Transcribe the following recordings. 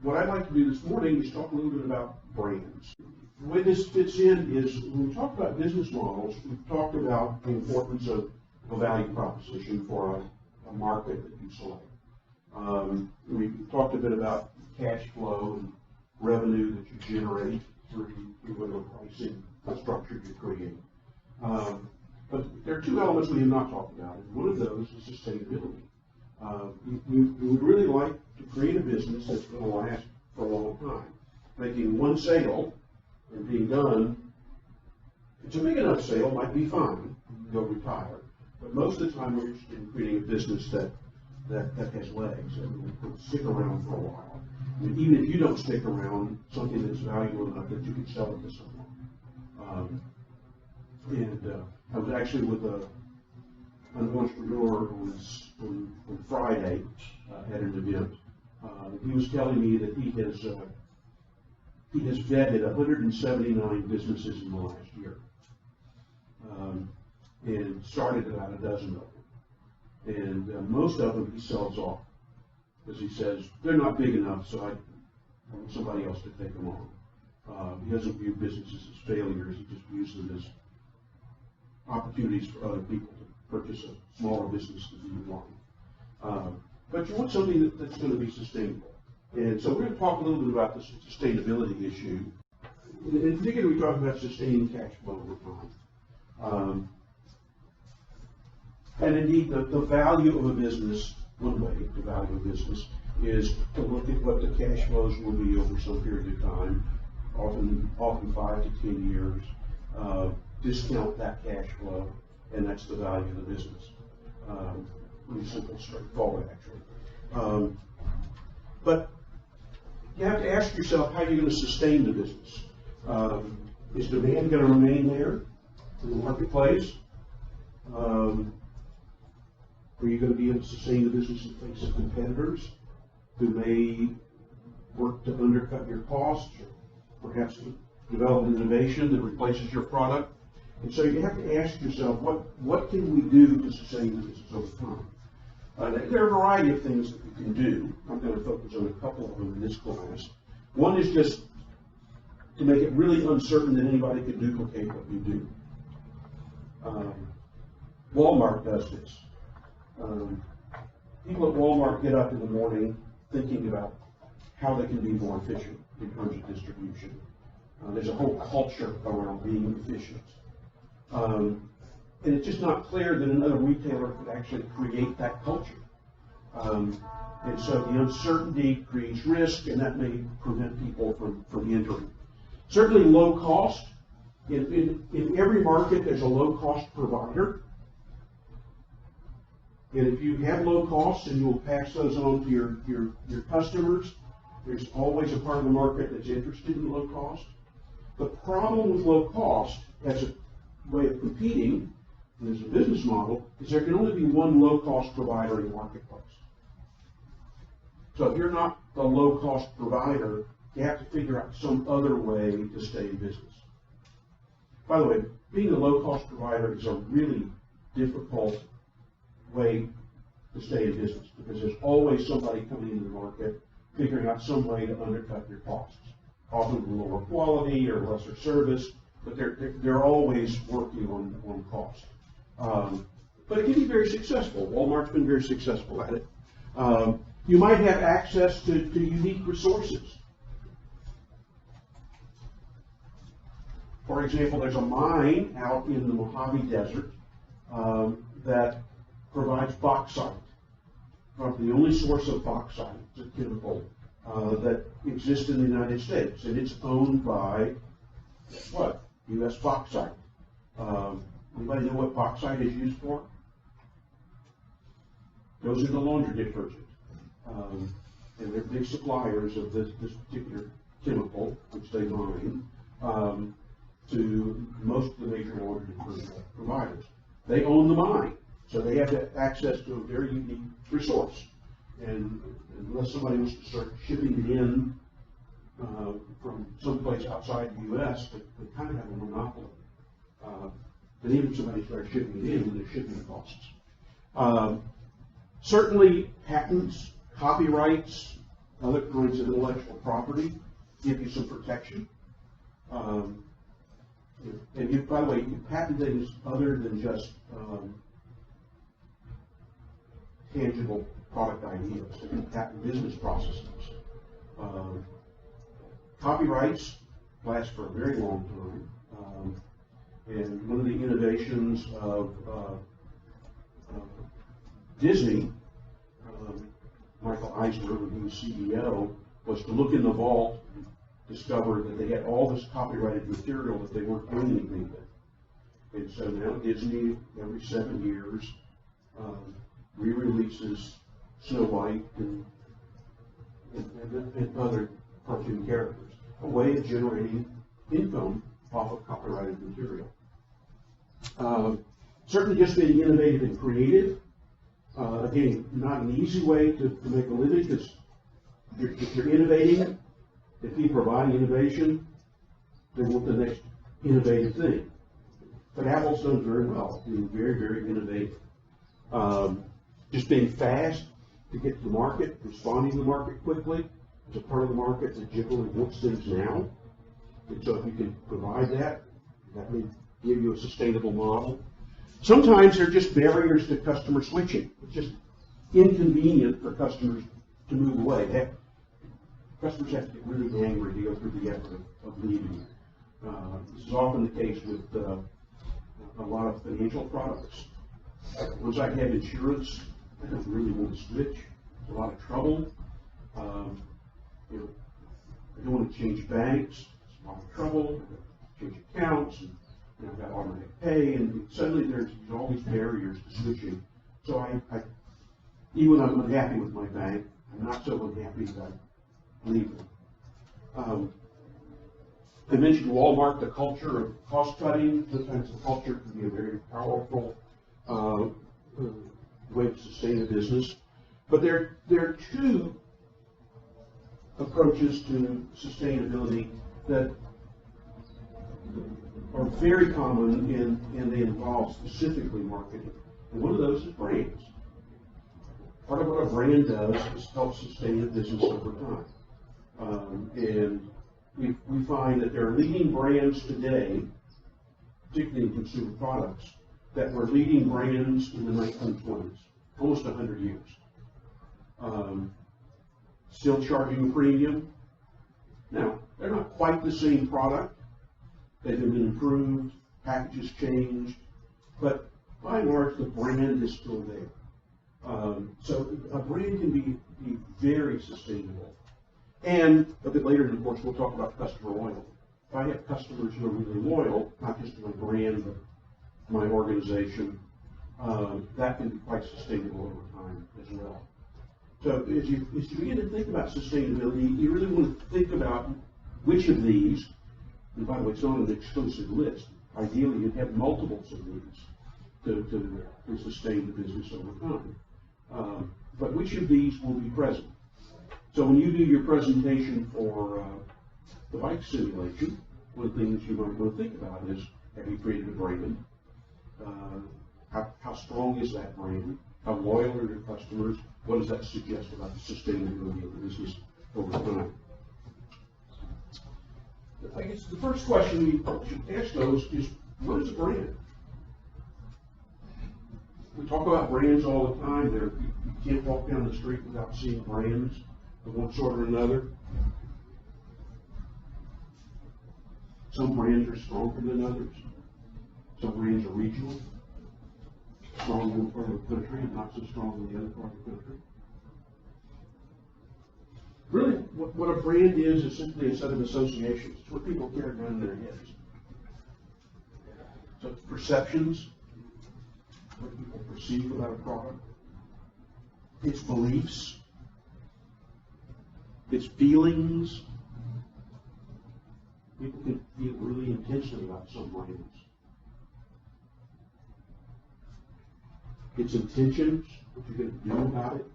what I'd like to do this morning is talk a little bit about brands. The way this fits in is when we talk about business models, we've talked about the importance of a value proposition for a market that you select. We've talked a bit about cash flow and revenue that you generate through whatever pricing structure you create. But there are two elements we have not talked about, and one of those is sustainability. You would really like to create a business that's going to last for a long time. Making one sale and being done, if it's a big enough sale, might be fine. You'll retire. But most of the time, we're interested in creating a business that has legs and will stick around for a while. I mean, even if you don't stick around, something that's valuable enough that you can sell it to someone. I was actually with an entrepreneur who was on Friday at an event. He was telling me that he has vetted 179 businesses in the last year, and started about a dozen of them. And most of them he sells off, because he says they're not big enough, so I want somebody else to take them on. He doesn't view businesses as failures; he just views them as opportunities for other people to purchase a smaller business that you want. But you want something that's going to be sustainable. And so we're going to talk a little bit about the sustainability issue. In particular, we talk about sustaining cash flow over time. And indeed, the value of a business, one way to value a business, is to look at what the cash flows will be over some period of time, often 5 to 10 years. Discount that cash flow, and that's the value of the business. Pretty simple, straightforward, actually. But you have to ask yourself how you're going to sustain the business. Is demand going to remain there in the marketplace? Are you going to be able to sustain the business in the face of competitors who may work to undercut your costs, or perhaps develop an innovation that replaces your product? And so you have to ask yourself, what can we do to sustain the business over time? There are a variety of things that we can do. I'm going to focus on a couple of them in this class. One is just to make it really uncertain that anybody can duplicate what you do. Walmart does this. People at Walmart get up in the morning thinking about how they can be more efficient in terms of distribution. There's a whole culture around being efficient. And it's just not clear that another retailer could actually create that culture. And so the uncertainty creates risk, and that may prevent people from entering. Certainly low cost. In every market, there's a low-cost provider. And if you have low costs and you will pass those on to your customers, there's always a part of the market that's interested in low cost. The problem with low cost as a way of competing, and as a business model, is there can only be one low-cost provider in the marketplace. So if you're not the low-cost provider, you have to figure out some other way to stay in business. By the way, being a low-cost provider is a really difficult way to stay in business, because there's always somebody coming into the market figuring out some way to undercut your costs, often with lower quality or lesser service, but they're always working on cost. But it can be very successful. Walmart's been very successful at it. You might have access to unique resources. For example, there's a mine out in the Mojave Desert that provides bauxite. The only source of bauxite is a chemical that exists in the United States, and it's owned by, guess what? U.S. bauxite. Anybody know what bauxite is used for? Goes into laundry detergent. And they're big suppliers of this particular chemical, which they mine, to most of the major laundry detergent providers. They own the mine, so they have access to a very unique resource. And unless somebody wants to start shipping it in from someplace outside the U.S., they kind of have a monopoly. But even if somebody starts shipping it in, there's shipping costs. Certainly patents, copyrights, other kinds of intellectual property, give you some protection. And you, by the way, you patent things other than just tangible product ideas. You can patent business processes. Copyrights last for a very long time. And one of the innovations of Disney, Michael Eisner, when he was CEO, was to look in the vault and discover that they had all this copyrighted material that they weren't doing anything with. And so now Disney, every 7 years, re-releases Snow White and other cartoon characters, a way of generating income off of copyrighted material. Certainly just being innovative and creative. Again, not an easy way to make a living, because if you're innovating, if you provide innovation, they want the next innovative thing. But Apple's done very well, being very, very innovative. Just being fast to get to the market, responding to the market quickly. There's a part of the market that generally wants things now. And so if you can provide that, that may give you a sustainable model. Sometimes they're just barriers to customer switching. It's just inconvenient for customers to move away. Customers have to get really angry to go through the effort of leaving. This is often the case with a lot of financial products. Once I have insurance, I don't really want to switch. It's a lot of trouble. I don't want to change banks. It's a lot of trouble. Change accounts. And I've got automatic pay, and suddenly there's all these barriers to switching. So I even when I'm unhappy with my bank, I'm not so unhappy that I leave them. I mentioned Walmart, the culture of cost cutting. Sometimes the culture can be a very powerful way to sustain a business. But there are two approaches to sustainability that are very common and they involve specifically marketing. And one of those is brands. Part of what a brand does is help sustain a business over time. And we find that there are leading brands today, particularly in consumer products, that were leading brands in the 1920s, almost 100 years. Still charging a premium. Now, they're not quite the same product. They've been improved, packages changed, but by and large, the brand is still there. So a brand can be very sustainable. And a bit later, of course, we'll talk about customer loyalty. If I have customers who are really loyal, not just to my brand, but my organization, that can be quite sustainable over time as well. So as you begin to think about sustainability, you really want to think about which of these. And by the way, it's not an exclusive list. Ideally, you'd have multiples of these to sustain the business over time. But which of these will be present? So when you do your presentation for the bike simulation, one of the things you might want to think about is, have you created a brand? How strong is that brand? How loyal are your customers? What does that suggest about the sustainability of the business over time? I guess the first question we should ask those is, what is a brand? We talk about brands all the time. You can't walk down the street without seeing brands of one sort or another. Some brands are stronger than others. Some brands are regional, strong in one part of the country and not so strong in the other part of the country. Really, what a brand is simply a set of associations. It's what people carry around in their heads. So it's perceptions, what people perceive about a product. It's beliefs. It's feelings. People can feel really intensely about some brands. It's intentions, what you're going to do about it,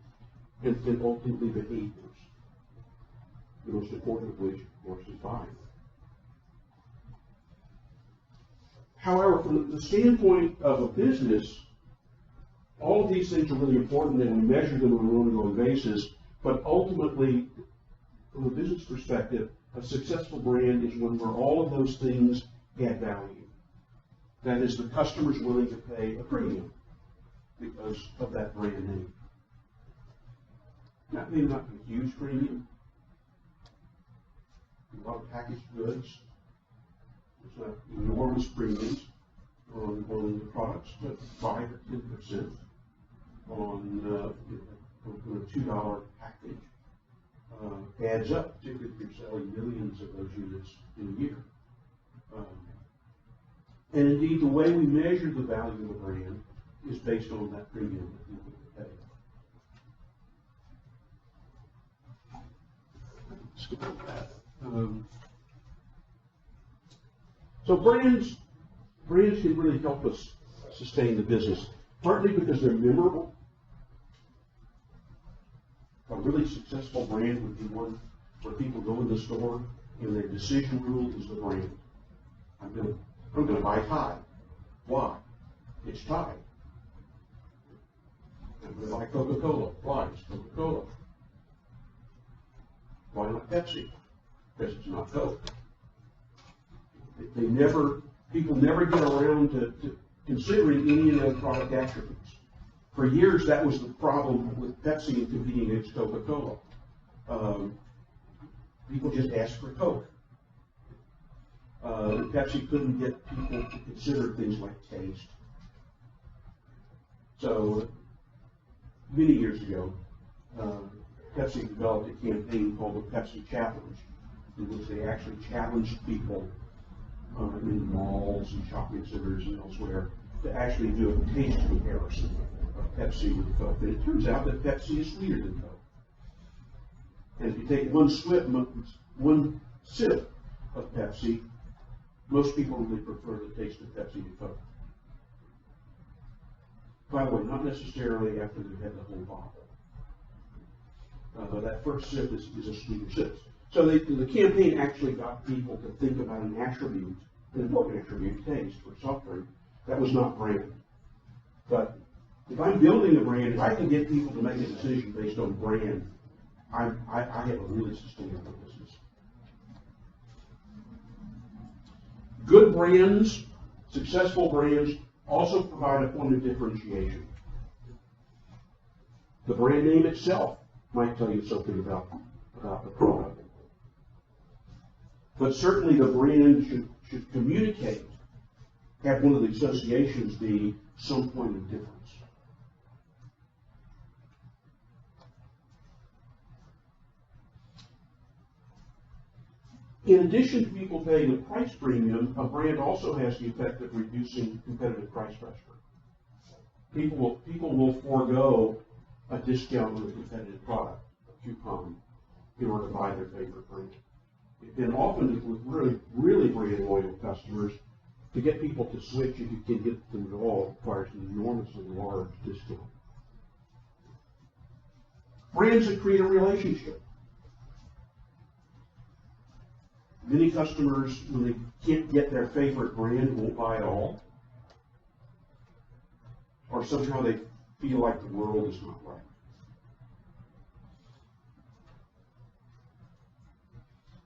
and then ultimately behaviors. The most important of which, of course, is buying. However, from the standpoint of a business, all of these things are really important and we measure them on an ongoing basis, but ultimately from a business perspective, a successful brand is one where all of those things add value. That is, the customer's willing to pay a premium because of that brand name. That may not be a huge premium. A lot of packaged goods. It's not enormous premiums on the products, but 5 or 10% on a $2 package adds up, particularly if you're selling millions of those units in a year. And indeed, the way we measure the value of a brand is based on that premium that people pay. Skip over that. So brands can really help us sustain the business, partly because they're memorable. A really successful brand would be one where people go in the store and their decision rule is the brand. I'm going to buy Tide. Why? It's Tide. I'm going to buy Coca-Cola. Why? It's Coca-Cola. Why not Pepsi? Because it's not Coke. People never get around to considering any of those product attributes. For years, that was the problem with Pepsi and competing against Coca-Cola. People just asked for Coke. Pepsi couldn't get people to consider things like taste. So, many years ago, Pepsi developed a campaign called the Pepsi Challenge, in which they actually challenged people in malls and shopping centers and elsewhere to actually do a taste comparison of Pepsi with Coke. And it turns out that Pepsi is sweeter than Coke. And if you take one sip of Pepsi, most people really prefer the taste of Pepsi to Coke. By the way, not necessarily after they've had the whole bottle. That first sip is a sweeter sip. So the campaign actually got people to think about an attribute, an important attribute, taste, for soft drink, that was not brand. But if I'm building a brand, if I can get people to make a decision based on brand, I have a really sustainable business. Good brands, successful brands, also provide a point of differentiation. The brand name itself might tell you something about the product. But certainly the brand should communicate, have one of the associations be some point of difference. In addition to people paying a price premium, a brand also has the effect of reducing competitive price pressure. People will forego a discount on a competitive product, a coupon, in order to buy their favorite brand. And often with really brand loyal customers, to get people to switch, if you can get them at all, requires an enormously large discount. Brands that create a relationship. Many customers, when they can't get their favorite brand, won't buy at all. Or somehow they feel like the world is not right.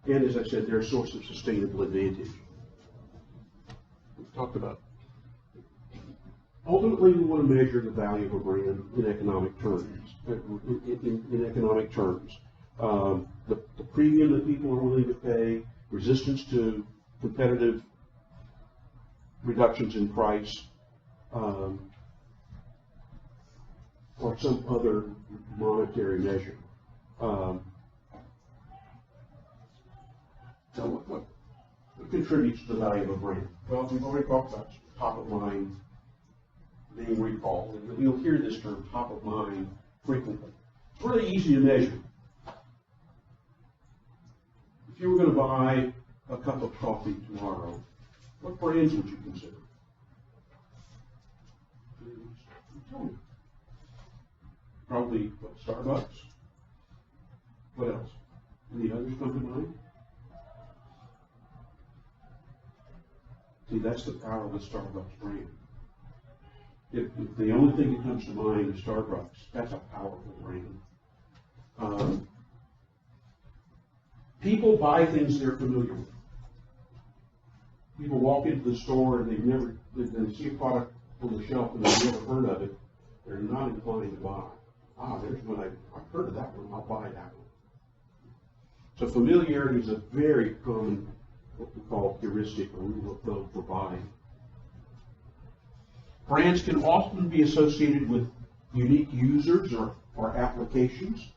And as I said, they're a source of sustainable advantage. We've talked about. Ultimately, we want to measure the value of a brand in economic terms. In economic terms, the premium that people are willing to pay, resistance to competitive reductions in price, or some other monetary measure. So what contributes to the value of a brand? Well, we've already talked about top of mind name recall, and you'll hear this term, top of mind, frequently. It's really easy to measure. If you were going to buy a cup of coffee tomorrow, what brands would you consider? Tell me. Probably what, Starbucks? What else? Any others come to mind? See, that's the power of the Starbucks brand. If the only thing that comes to mind is Starbucks, that's a powerful brand. People buy things they're familiar with. People walk into the store and they see a product on the shelf and they've never heard of it. They're not inclined to buy. There's one I've heard of that one. I'll buy that one. So familiarity is a very common, what we call heuristic or rule of thumb for buying. Brands can often be associated with unique users or applications.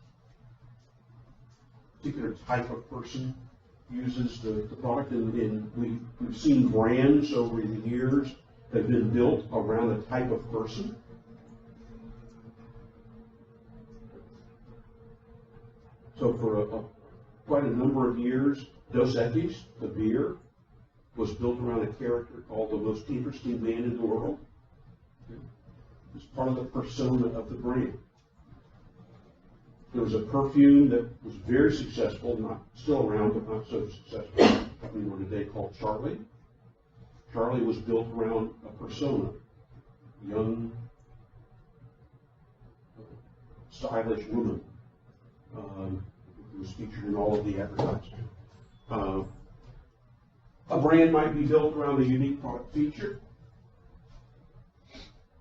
A particular type of person uses the product, and we've seen brands over the years that have been built around a type of person. So for quite a number of years, Dos Equis, the beer, was built around a character called the most interesting man in the world. It's part of the persona of the brand. There was a perfume that was very successful, not still around, but not so successful, anymore today, called Charlie. Charlie was built around a persona, young, stylish woman. It was featured in all of the advertising. A brand might be built around a unique product feature.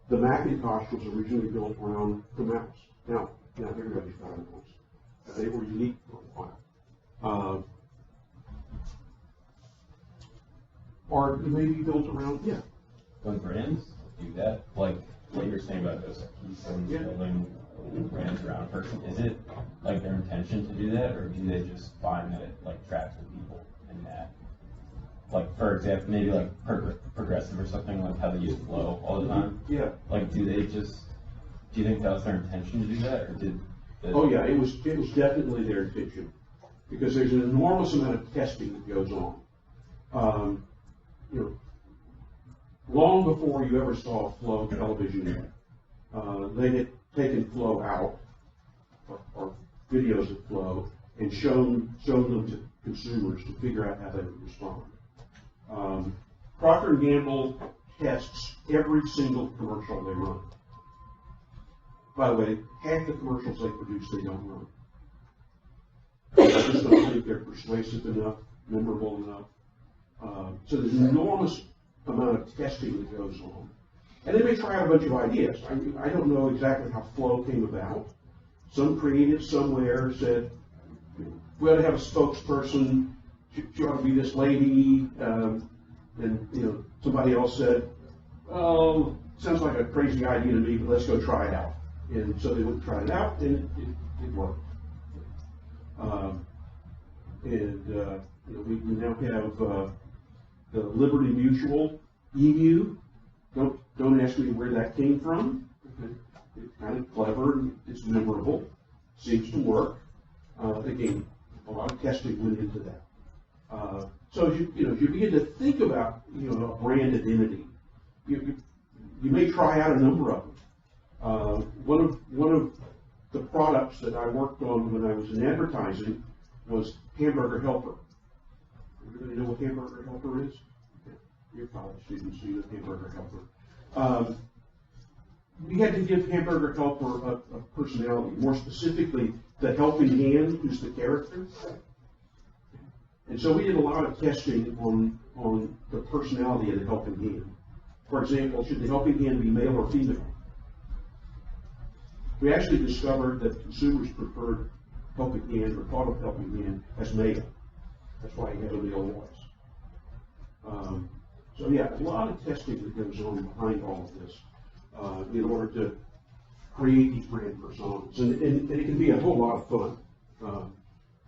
The Macintosh was originally built around the mouse. Now everybody's got a mouse. They were unique for a while. Or it may be built around, When brands do that, like what you're saying about Dos Equis and building brands around a person, is it like their intention to do that, or do they just find that it like tracks with people and that? Like, for example, maybe like Progressive or something, like how they use flow all the time. Yeah. Like, do you think that was their intention to do that, or did? Oh yeah, it was definitely their intention, because there's an enormous amount of testing that goes on. Long before you ever saw Flow television, they had taken Flow out, or videos of Flow, and shown them to consumers to figure out how they would respond. Procter & Gamble tests every single commercial they run. By the way, half the commercials they produce they don't run. They just don't think they're persuasive enough, memorable enough. So there's an enormous amount of testing that goes on. And they may try out a bunch of ideas. I don't know exactly how Flow came about. Some creative somewhere said, we ought to have a spokesperson, she ought to be this lady, and somebody else said, oh, sounds like a crazy idea to me, but let's go try it out. And so they went and tried it out, and it worked. We now have the Liberty Mutual EMU. Don't ask me where that came from. Okay. It's kind of clever, and it's memorable, seems to work. Again, a lot of testing went into that. So as you begin to think about a brand identity, you may try out a number of them. One of the products that I worked on when I was in advertising was Hamburger Helper. Everybody know what Hamburger Helper is? Okay. You're college students, so you know Hamburger Helper. We had to give Hamburger Helper a personality, more specifically the helping hand, who's the character. And so we did a lot of testing on the personality of the helping hand. For example, should the helping hand be male or female? We actually discovered that consumers preferred helping hand, or thought of helping hand, as male. That's why you have a male voice. So yeah, a lot of testing that goes on behind all of this in order to create these brand personas. And it can be a whole lot of fun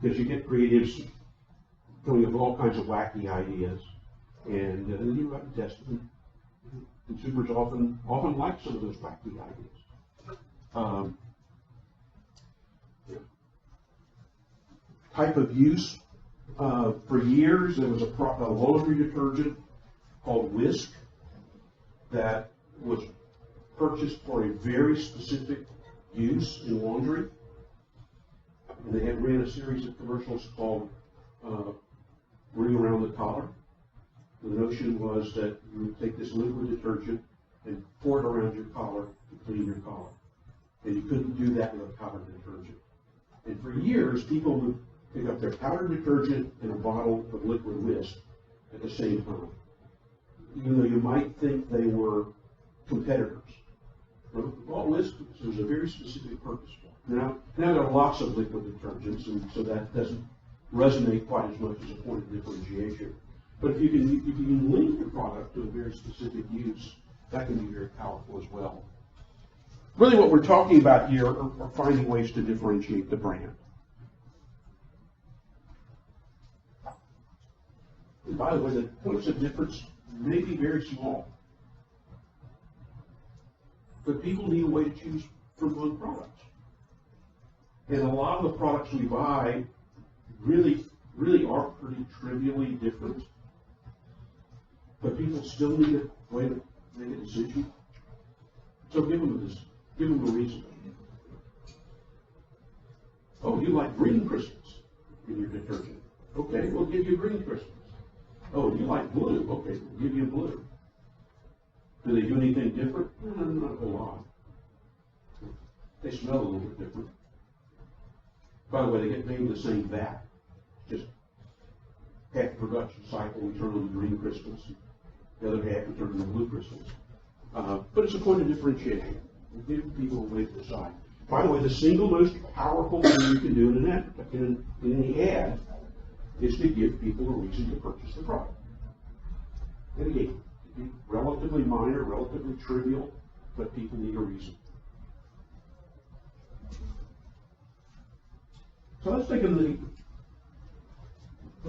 because you get creatives coming up with all kinds of wacky ideas, and then you have to test them. Consumers often like some of those wacky ideas. Type of use. For years, there was a laundry detergent called Whisk that was purchased for a very specific use in laundry. And they had ran a series of commercials called Ring Around the Collar. The notion was that you would take this liquid detergent and pour it around your collar to clean your collar. And you couldn't do that with a collar detergent. And for years, people would pick up their powdered detergent and a bottle of liquid whisk at the same time. Even though you might think they were competitors. Well, whisk, there's a very specific purpose for it. Now there are lots of liquid detergents, and so that doesn't resonate quite as much as a point of differentiation. But if you can link the product to a very specific use, that can be very powerful as well. Really what we're talking about here are finding ways to differentiate the brand. And by the way, the points of difference may be very small. But people need a way to choose from one product. And a lot of the products we buy really are pretty trivially different. But people still need a way to make a decision. So give them a reason. Oh, you like green crystals in your detergent. Okay, we'll give you green crystals. Oh, you like blue. Okay, we'll give you blue. Do they do anything different? Not a whole lot. They smell a little bit different. By the way, they get made in the same vat. Just half the production cycle, we turn on the green crystals. The other half, we turn on the blue crystals. But it's a point of differentiation. We give people a way to decide. By the way, the single most powerful thing you can do in any ad is to give people a reason to purchase the product. And again, it can be relatively minor, relatively trivial, but people need a reason. So let's take a look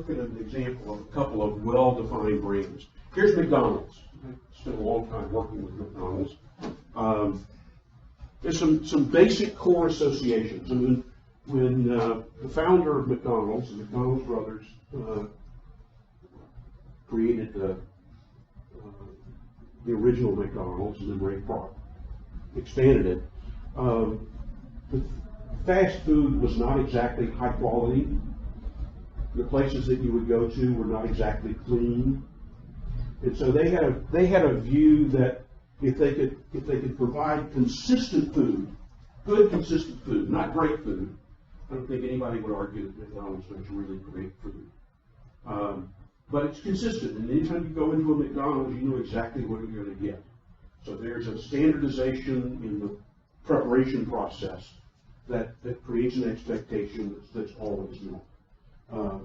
at an example of a couple of well-defined brands. Here's McDonald's. I spent a long time working with McDonald's. There's some basic core associations. I mean, when the founder of McDonald's, the McDonald's brothers, created the original McDonald's, and then Ray Kroc expanded it, the fast food was not exactly high quality. The places that you would go to were not exactly clean. And so they had a view that if they could provide consistent food, good consistent food, not great food, I don't think anybody would argue that McDonald's makes really great food. But it's consistent, and anytime you go into a McDonald's, you know exactly what you're going to get. So there's a standardization in the preparation process that creates an expectation that's always met.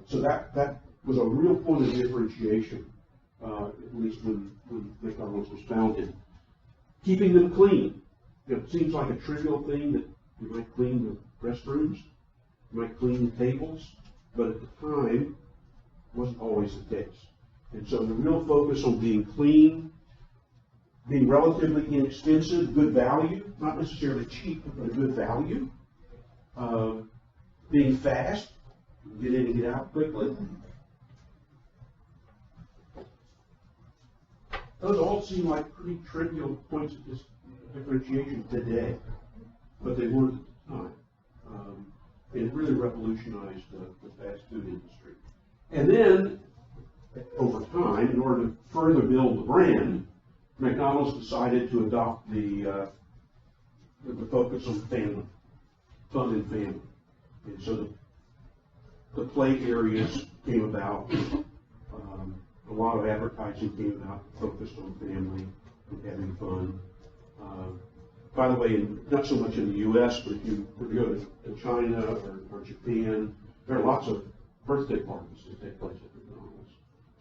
So that was a real point of differentiation, at least when McDonald's was founded. Keeping them clean. It seems like a trivial thing that you might clean the restrooms, you might clean the tables, but at the time, wasn't always the case. And so the real focus on being clean, being relatively inexpensive, good value, not necessarily cheap, but a good value, being fast, get in and get out quickly. Those all seem like pretty trivial points of differentiation today, but they weren't at the time. It really revolutionized the fast food industry. And then, over time, in order to further build the brand, McDonald's decided to adopt the focus on family, fun and family. And so the play areas came about. A lot of advertising came out focused on family and having fun. By the way, not so much in the U.S., but if you were to go to China or Japan, there are lots of birthday parties that take place at McDonald's.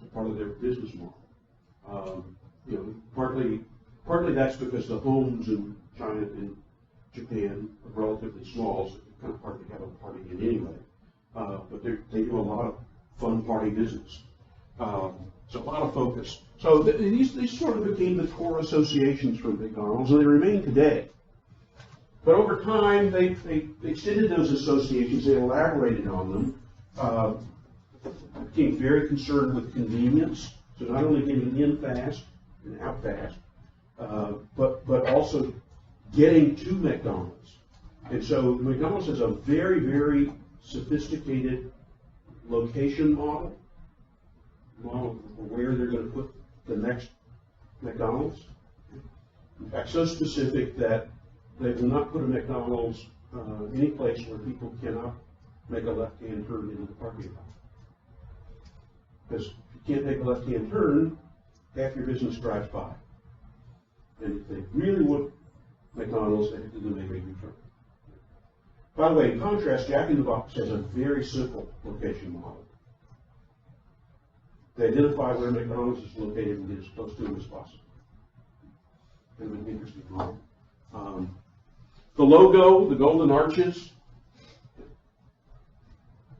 It's part of their business model. Partly that's because the homes in China and Japan are relatively small, so it's kind of hard to have a party in anyway. But they do a lot of fun party business. So a lot of focus. So these sort of became the core associations for McDonald's, and they remain today. But over time, they extended those associations, they elaborated on them, became very concerned with convenience, so not only getting in fast and out fast, but also getting to McDonald's. And so McDonald's has a very, very sophisticated location model for where they're going to put the next McDonald's. In fact, so specific that they will not put a McDonald's any place where people cannot make a left-hand turn into the parking lot. Because if you can't make a left-hand turn, half your business drives by. And if they really want McDonald's, they have to make a U-turn. By the way, in contrast, Jack in the Box has a very simple location model. They identify where McDonald's is located and get as close to it as possible. Kind of an interesting model. The logo, the golden arches.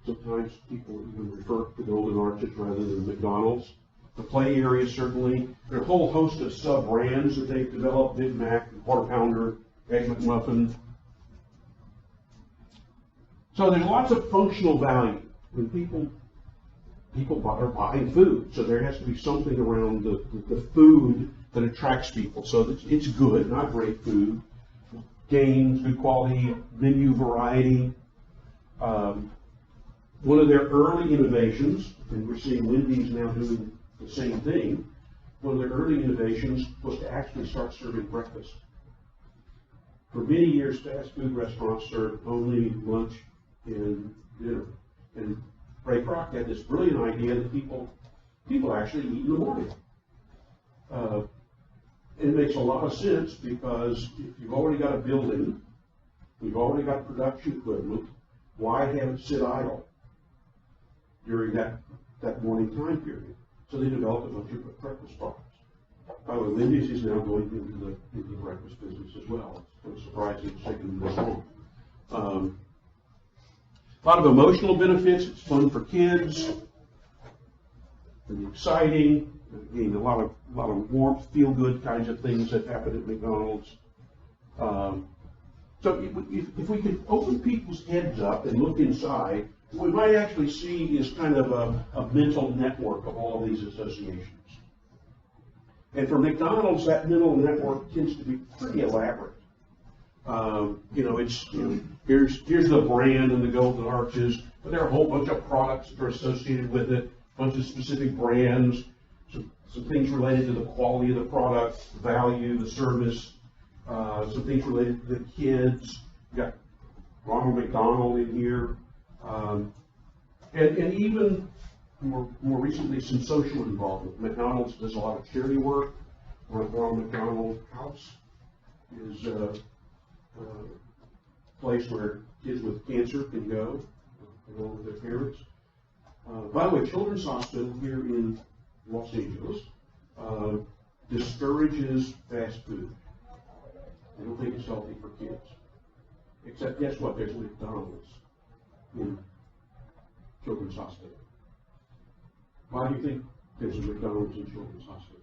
Sometimes people even refer to golden arches rather than McDonald's. The play area, certainly. There are a whole host of sub-brands that they've developed: Big Mac, Quarter Pounder, Egg McMuffin. So there's lots of functional value. When people are buying food, so there has to be something around the food that attracts people. So it's good, not great food. Games, good quality, menu variety. One of their early innovations, and we're seeing Wendy's now doing the same thing, one of their early innovations was to actually start serving breakfast. For many years, fast food restaurants served only lunch and dinner. And Ray Kroc had this brilliant idea that people actually eat in the morning. And it makes a lot of sense because if you've already got a building, you've already got production equipment, why have it sit idle during that morning time period? So they developed a bunch of breakfast products. By the way, Wendy's is now going into the breakfast business as well. It's kind of surprising it's taken this long. A lot of emotional benefits. It's fun for kids. Pretty exciting. Again, a lot of warmth, feel-good kinds of things that happen at McDonald's. So if we could open people's heads up and look inside, what we might actually see is kind of a mental network of all of these associations. And for McDonald's, that mental network tends to be pretty elaborate. Here's the brand and the golden arches, but there are a whole bunch of products that are associated with it, a bunch of specific brands, some things related to the quality of the product, the value, the service, some things related to the kids. You've got Ronald McDonald in here, and even more recently, some social involvement. McDonald's does a lot of charity work. Ronald McDonald House is a place where kids with cancer can go along with their parents. By the way, Children's Hospital here in Los Angeles discourages fast food. They don't think it's healthy for kids. Except, guess what? There's McDonald's in Children's Hospital. Why do you think there's a McDonald's in Children's Hospital?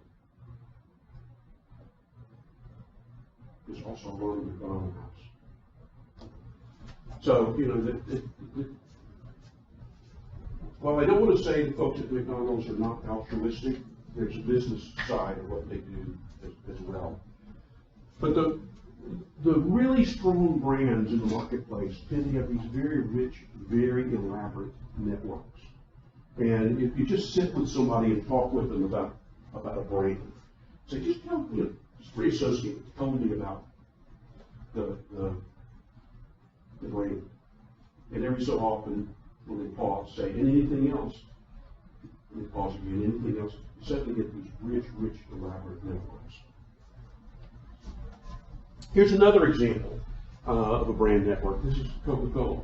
There's also a Ronald McDonald House. So, while I don't want to say the folks at McDonald's are not altruistic, there's a business side of what they do as well. But the really strong brands in the marketplace tend to have these very rich, very elaborate networks. And if you just sit with somebody and talk with them about a brand, say, just three associates tell me about the brand. And every so often, when they pause, say, and anything else? And they pause again, anything else? You suddenly get these rich, elaborate networks. Here's another example of a brand network. This is Coca-Cola.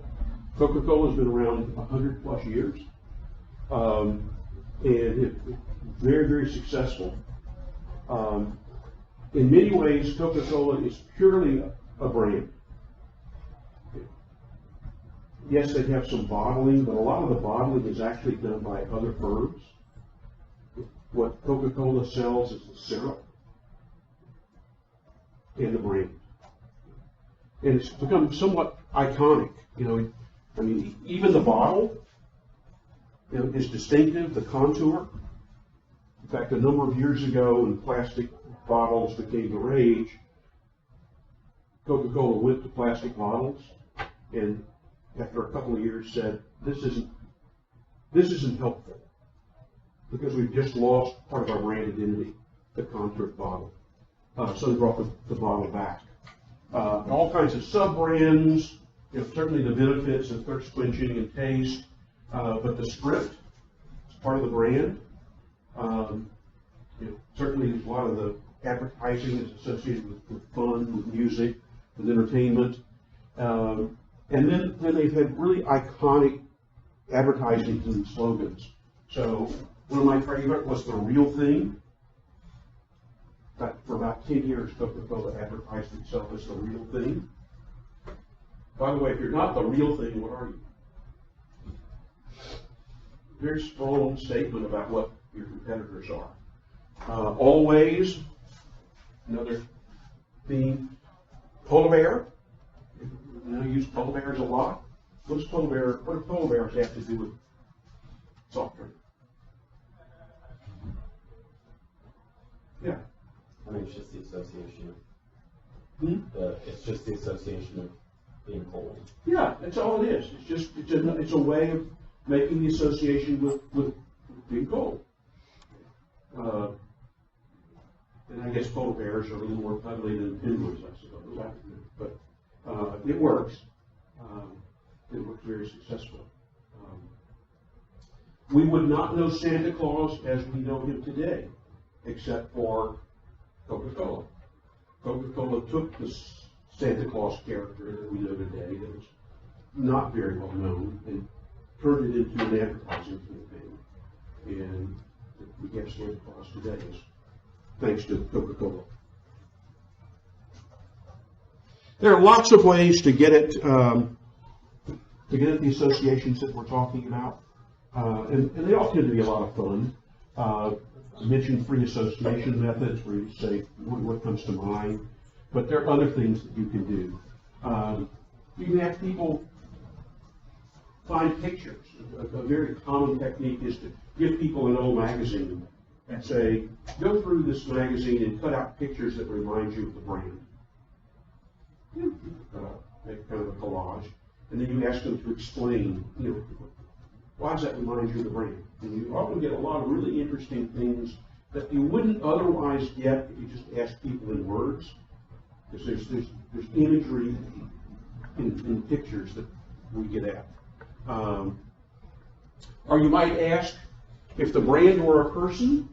Coca-Cola has been around 100 plus years. And it's very, very successful. In many ways, Coca-Cola is purely a brand. Yes, they have some bottling, but a lot of the bottling is actually done by other firms. What Coca-Cola sells is the syrup and the brand. And it's become somewhat iconic. Even the bottle is distinctive, the contour. In fact, a number of years ago, when plastic bottles became the rage, Coca-Cola went to plastic bottles, and after a couple of years said, this isn't helpful, because we've just lost part of our brand identity, the contoured bottle. So they brought the bottle back. All kinds of sub-brands, certainly the benefits of thirst quenching and taste, but the script is part of the brand. Certainly a lot of the advertising is associated with fun, with music, with entertainment. And then they've had really iconic advertising and slogans. So one of my favorite was the real thing. For about 10 years, Coca-Cola advertised itself as the real thing. By the way, if you're not the real thing, what are you? Very strong statement about what your competitors are. Always, another theme. Polar bear. I use polar bears a lot. What do polar bears have to do with soft drink? Yeah. I mean, it's just the association of it's just the association of being cold. Yeah, that's all it is. It's a way of making the association with being cold. And I guess polar bears are a little more cuddly than penguins, I suppose. But it works. It works very successfully. We would not know Santa Claus as we know him today, except for Coca-Cola. Coca-Cola took the Santa Claus character that we know today, that was not very well known, and turned it into an advertising campaign. And we have Santa Claus today is thanks to Coca-Cola. There are lots of ways to get at the associations that we're talking about, and they all tend to be a lot of fun. I mentioned free association methods where you say what comes to mind, but there are other things that you can do. You can have people find pictures. A very common technique is to give people an old magazine and say, go through this magazine and cut out pictures that remind you of the brand. Make kind of a collage, and then you ask them to explain, why does that remind you of the brand? And you often get a lot of really interesting things that you wouldn't otherwise get if you just ask people in words, because there's imagery in pictures that we get at. Or you might ask, if the brand were a person,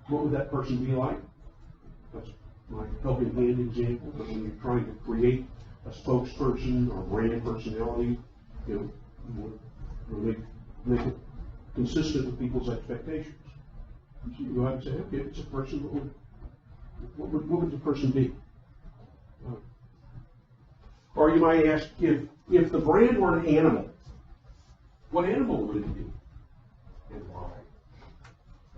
what would that person be like? That's my helping hand example, but when you're trying to create a spokesperson or brand personality, you want to make it consistent with people's expectations. So you go out and say, okay, if it's a person, what would the person be? Or you might ask, if the brand were an animal, what animal would it be? And why?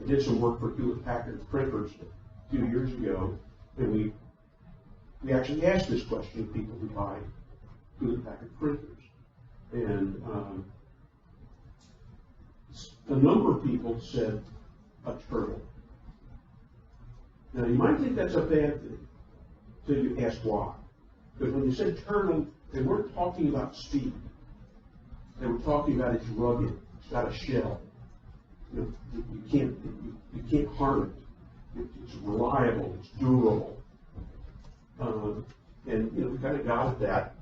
I did some work for Hewlett-Packard printers a few years ago, and we actually asked this question of people who buy Hewlett-Packard printers. And a number of people said a turtle. Now, you might think that's a bad thing until you ask why. Because when you said turtle, they weren't talking about speed. They were talking about it's rugged, it's got a shell. You can't harm it. It's reliable, it's durable. And we kind of got at that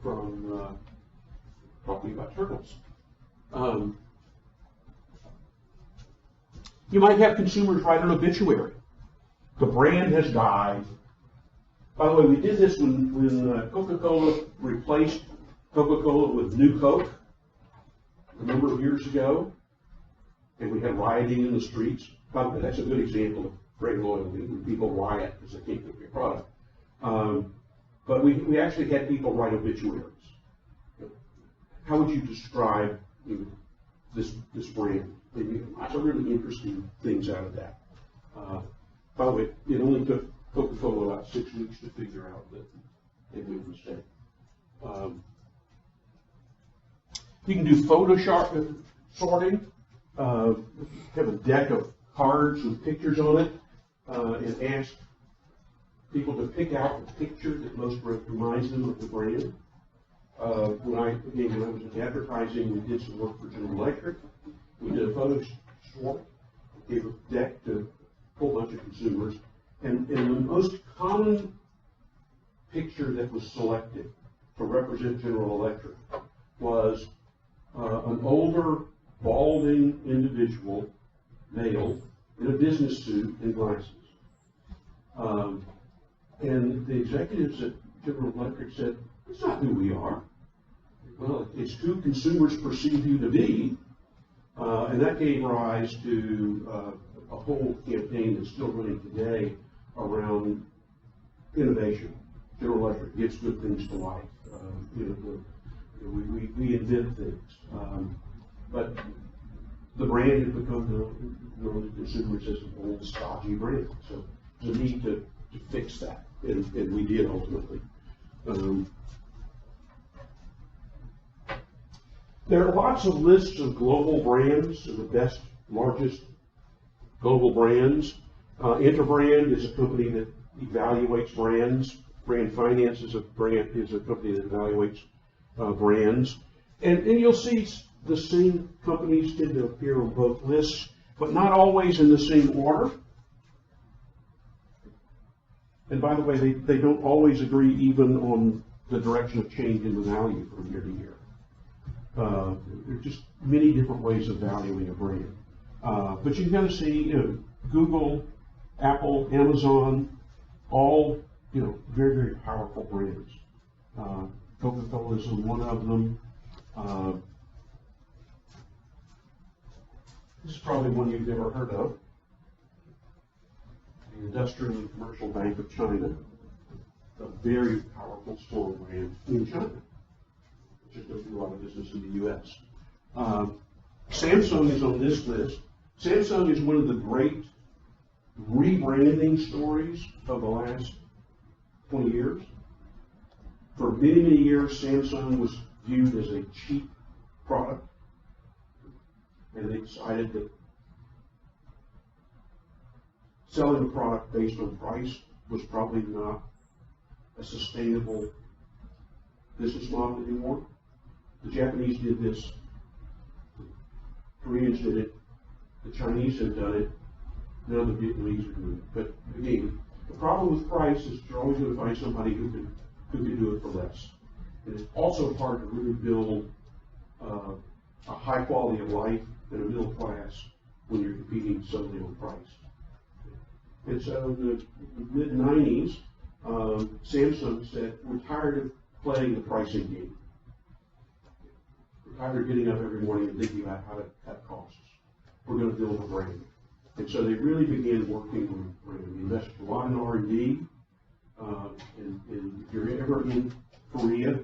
from talking about turtles. You might have consumers write an obituary. The brand has died. By the way, we did this when Coca-Cola replaced Coca-Cola with New Coke a number of years ago, and we had rioting in the streets. By the way, that's a good example of brand loyalty, when people riot because they can't get their product. But we actually had people write obituaries. How would you describe this brand? Lots of really interesting things out of that. By the way, it only took Coca-Cola about 6 weeks to figure out that they made a mistake. You can do photo sorting. Have a deck of cards with pictures on it, and ask people to pick out the picture that most reminds them of the brand. When I was in advertising, we did some work for General Electric. We did a photo swap, gave a deck to a whole bunch of consumers, and the most common picture that was selected to represent General Electric was an older, balding individual, male, in a business suit and glasses. And the executives at General Electric said, "That's not who we are." Well, it's who consumers perceive you to be. And that gave rise to a whole campaign that's still running today around innovation. General Electric gives good things to life. We invent things. But the brand had become known to consumers as an old, stodgy brand. So there's a need to fix that, and we did ultimately. There are lots of lists of global brands, of the best, largest global brands. Interbrand is a company that evaluates brands. Brand Finance is a company that evaluates brands. And you'll see the same companies tend to appear on both lists, but not always in the same order. And by the way, they don't always agree even on the direction of change in the value from year to year. There are just many different ways of valuing a brand. But you can kind of see, Google, Apple, Amazon, all, very, very powerful brands. Coca-Cola is one of them. This is probably one you've never heard of. The Industrial and Commercial Bank of China, a very powerful, strong brand in China. Just don't do a lot of business in the U.S. Samsung is on this list. Samsung is one of the great rebranding stories of the last 20 years. For many, many years, Samsung was viewed as a cheap product, and they decided that selling a product based on price was probably not a sustainable business model anymore. The Japanese did this, the Koreans did it, the Chinese have done it, now the Vietnamese are doing it. But again, the problem with price is you're always going to find somebody who can do it for less. And it's also hard to really build a high quality of life and a middle class when you're competing solely on price. And so in the mid-90s, Samsung said, we're tired of playing the pricing game. We're tired of getting up every morning and thinking about how to cut costs. We're going to build a brand. And so they really began working on brand. They invested a lot in R&D. And if you're ever in Korea,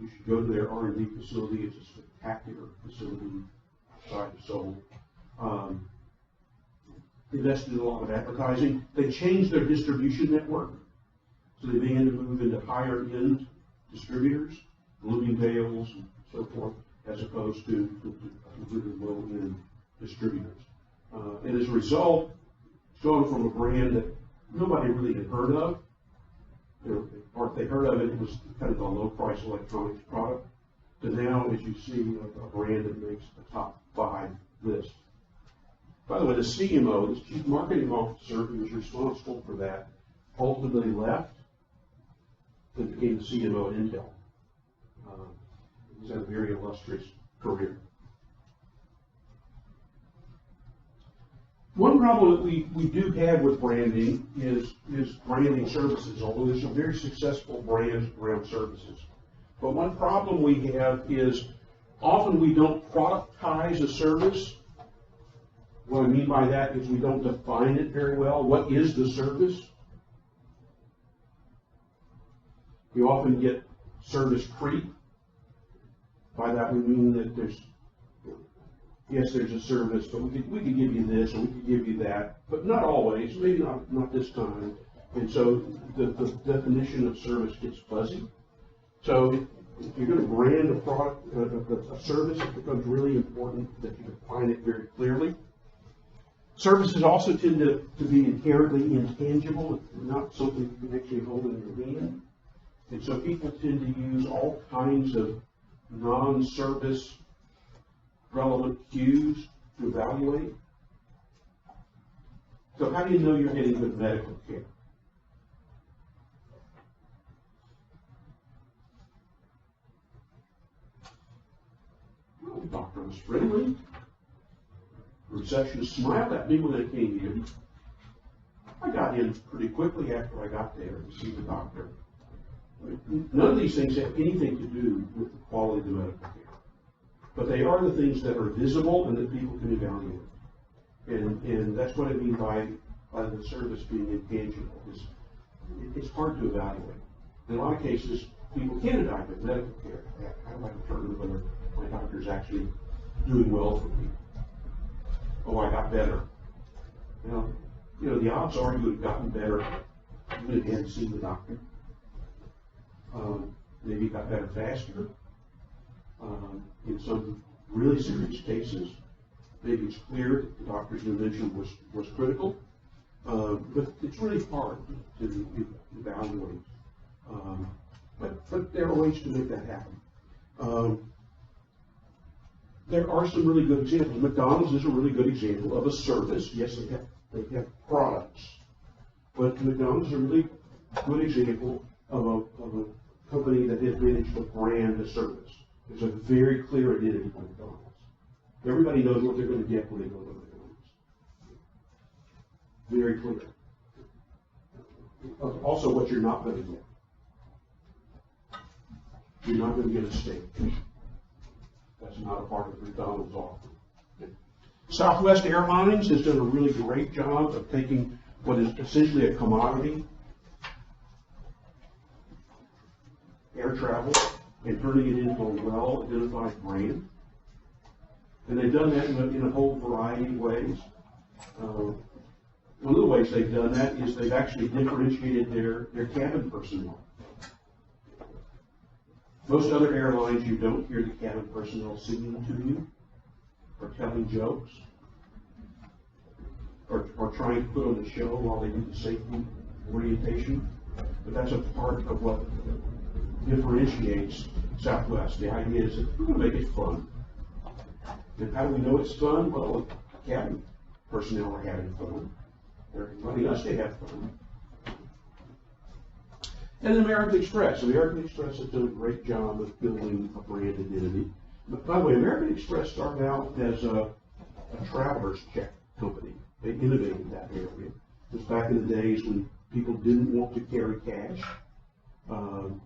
you should go to their R&D facility. It's a spectacular facility outside of Seoul. Invested in a lot of advertising. They changed their distribution network. So they began to move into higher end distributors, Bloomingdale's and so forth, as opposed to really low end distributors. And as a result, it's gone from a brand that nobody really had heard of, or if they heard of it, it was kind of a low price electronics product, to now, as you see, a brand that makes a top 5 list. By the way, the CMO, the Chief Marketing Officer, who was responsible for that, ultimately left and became the CMO at Intel. He's had a very illustrious career. One problem that we do have with branding is branding services, although there's some very successful brands around services. But one problem we have is often we don't productize a service. What I mean by that is we don't define it very well. What is the service? You often get service creep. By that we mean that there's a service, but we could give you this, or we could give you that, but not always, maybe not this time. And so the definition of service gets fuzzy. So if you're going to brand a product, a service, it becomes really important that you define it very clearly. Services also tend to be inherently intangible, not something you can actually hold in your hand. And so people tend to use all kinds of non-service relevant cues to evaluate. So how do you know you're getting good medical care? doctor was friendly. The receptionist smiled at me when I came in. I got in pretty quickly after I got there to see the doctor. None of these things have anything to do with the quality of the medical care. But they are the things that are visible and that people can evaluate. And that's what I mean by the service being intangible. It's hard to evaluate. In a lot of cases, people can evaluate medical care. How do I determine whether my doctor is actually doing well for me? Oh, I got better. You know, the odds are you would have gotten better even if you hadn't seen the doctor. Maybe you got better faster. In some really serious cases, maybe it's clear that the doctor's intervention was critical, but it's really hard to evaluate. But there are ways to make that happen. There are some really good examples. McDonald's is a really good example of a service. Yes, they have products, but McDonald's is a really good example of a company that has managed to brand a service. There's a very clear identity for McDonald's. Everybody knows what they're going to get when they go to McDonald's. Very clear. Also, what you're not going to get. You're not going to get a steak. That's not a part of McDonald's offer. Southwest Airlines has done a really great job of taking what is essentially a commodity, air travel, and turning it into a well-identified brand. And they've done that in a whole variety of ways. One of the ways they've done that is they've actually differentiated their cabin personnel. Most other airlines, you don't hear the cabin personnel singing to you, or telling jokes, or trying to put on a show while they do the safety orientation. But that's a part of what differentiates Southwest. The idea is that we're going to make it fun. And how do we know it's fun? Well, cabin personnel are having fun. They're wanting us to have fun. And American Express. American Express has done a great job of building a brand identity. But by the way, American Express started out as a traveler's check company. They innovated that area. It was back in the days when people didn't want to carry cash. In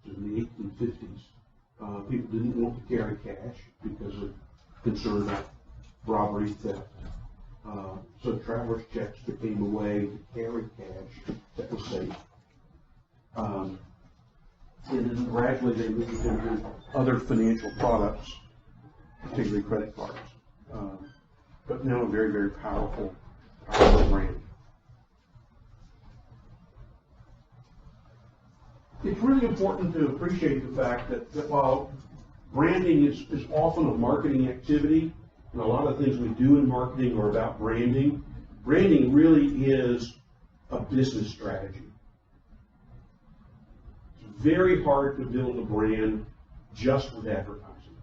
the 1850s, people didn't want to carry cash because of concern about robbery, theft. So traveler's checks became a way to carry cash that was safe. And then gradually they moved into other financial products, particularly credit cards. But now a very, very powerful brand. It's really important to appreciate the fact that while branding is often a marketing activity, and a lot of things we do in marketing are about branding, branding really is a business strategy. It's very hard to build a brand just with advertising.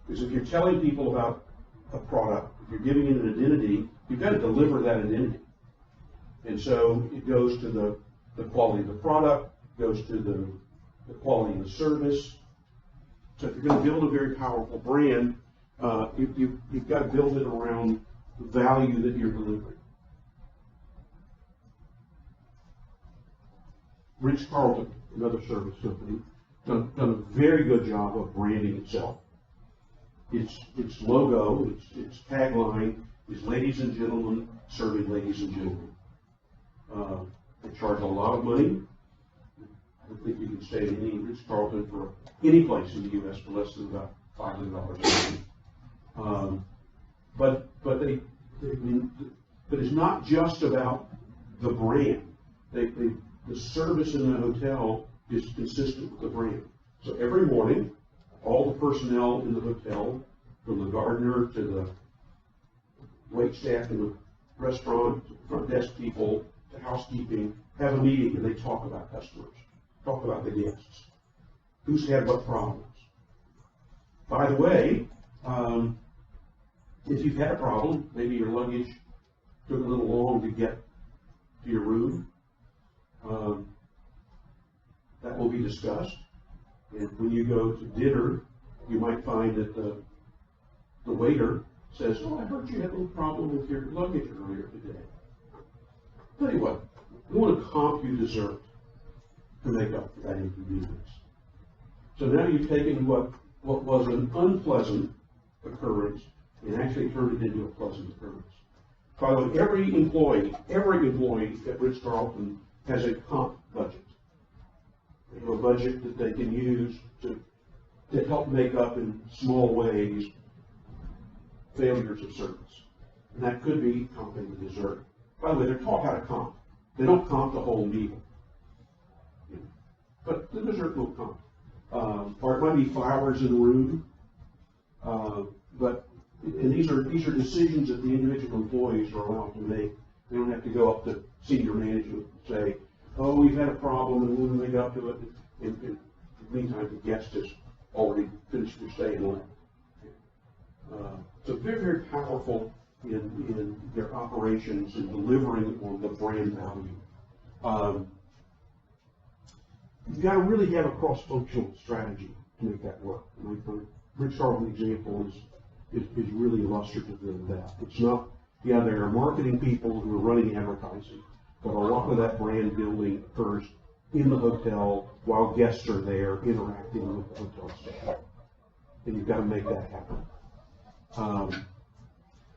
Because if you're telling people about a product, if you're giving it an identity, you've got to deliver that identity. And so it goes to the quality of the product, goes to the quality of the service. So if you're going to build a very powerful brand, you've got to build it around the value that you're delivering. Ritz-Carlton, another service company, done a very good job of branding itself. Its logo, its tagline is "Ladies and gentlemen, serving ladies and gentlemen." They charge a lot of money. I don't think you can stay in any Ritz-Carlton for any place in the U.S. for less than about $500 a week. But it's not just about the brand. The service in the hotel is consistent with the brand. So every morning, all the personnel in the hotel, from the gardener to the wait staff in the restaurant, to the front desk people, to housekeeping, have a meeting and they talk about customers, talk about the guests, who's had what problems. By the way, if you've had a problem, maybe your luggage took a little long to get to your room, that will be discussed. And when you go to dinner You might find that the waiter says, "Oh, I heard you had a little problem with your luggage earlier today." Tell you what, we want to comp you dessert to make up for that inconvenience. So now you've taken what was an unpleasant occurrence and actually turned it into a pleasant occurrence. By the way, every employee at Ritz-Carlton has a comp budget. They have a budget that they can use to help make up in small ways failures of service. And that could be comping the dessert. By the way, they're taught how to comp. They don't comp the whole meal. But the dessert will comp. Or it might be flowers in the room. And these are decisions that the individual employees are allowed to make. They don't have to go up to senior management and say, "Oh, we've had a problem," and when they get up to it, in the meantime, the guest has already finished their stay and left. So very, very powerful in their operations and delivering on the brand value. You've got to really have a cross-functional strategy to make that work. And I think Ritz-Carlton example is really illustrative of that. It's not, there are marketing people who are running advertising, but a lot of that brand building occurs in the hotel while guests are there interacting with the hotel staff. And you've got to make that happen.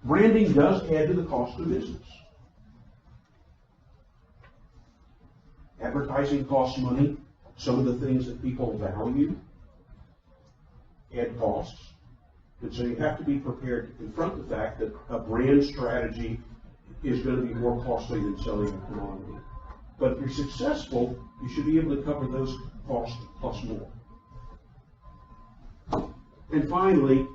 Branding does add to the cost of business. Advertising costs money. Some of the things that people value add costs. And so you have to be prepared to confront the fact that a brand strategy is going to be more costly than selling a commodity. But if you're successful, you should be able to cover those costs plus more. And finally,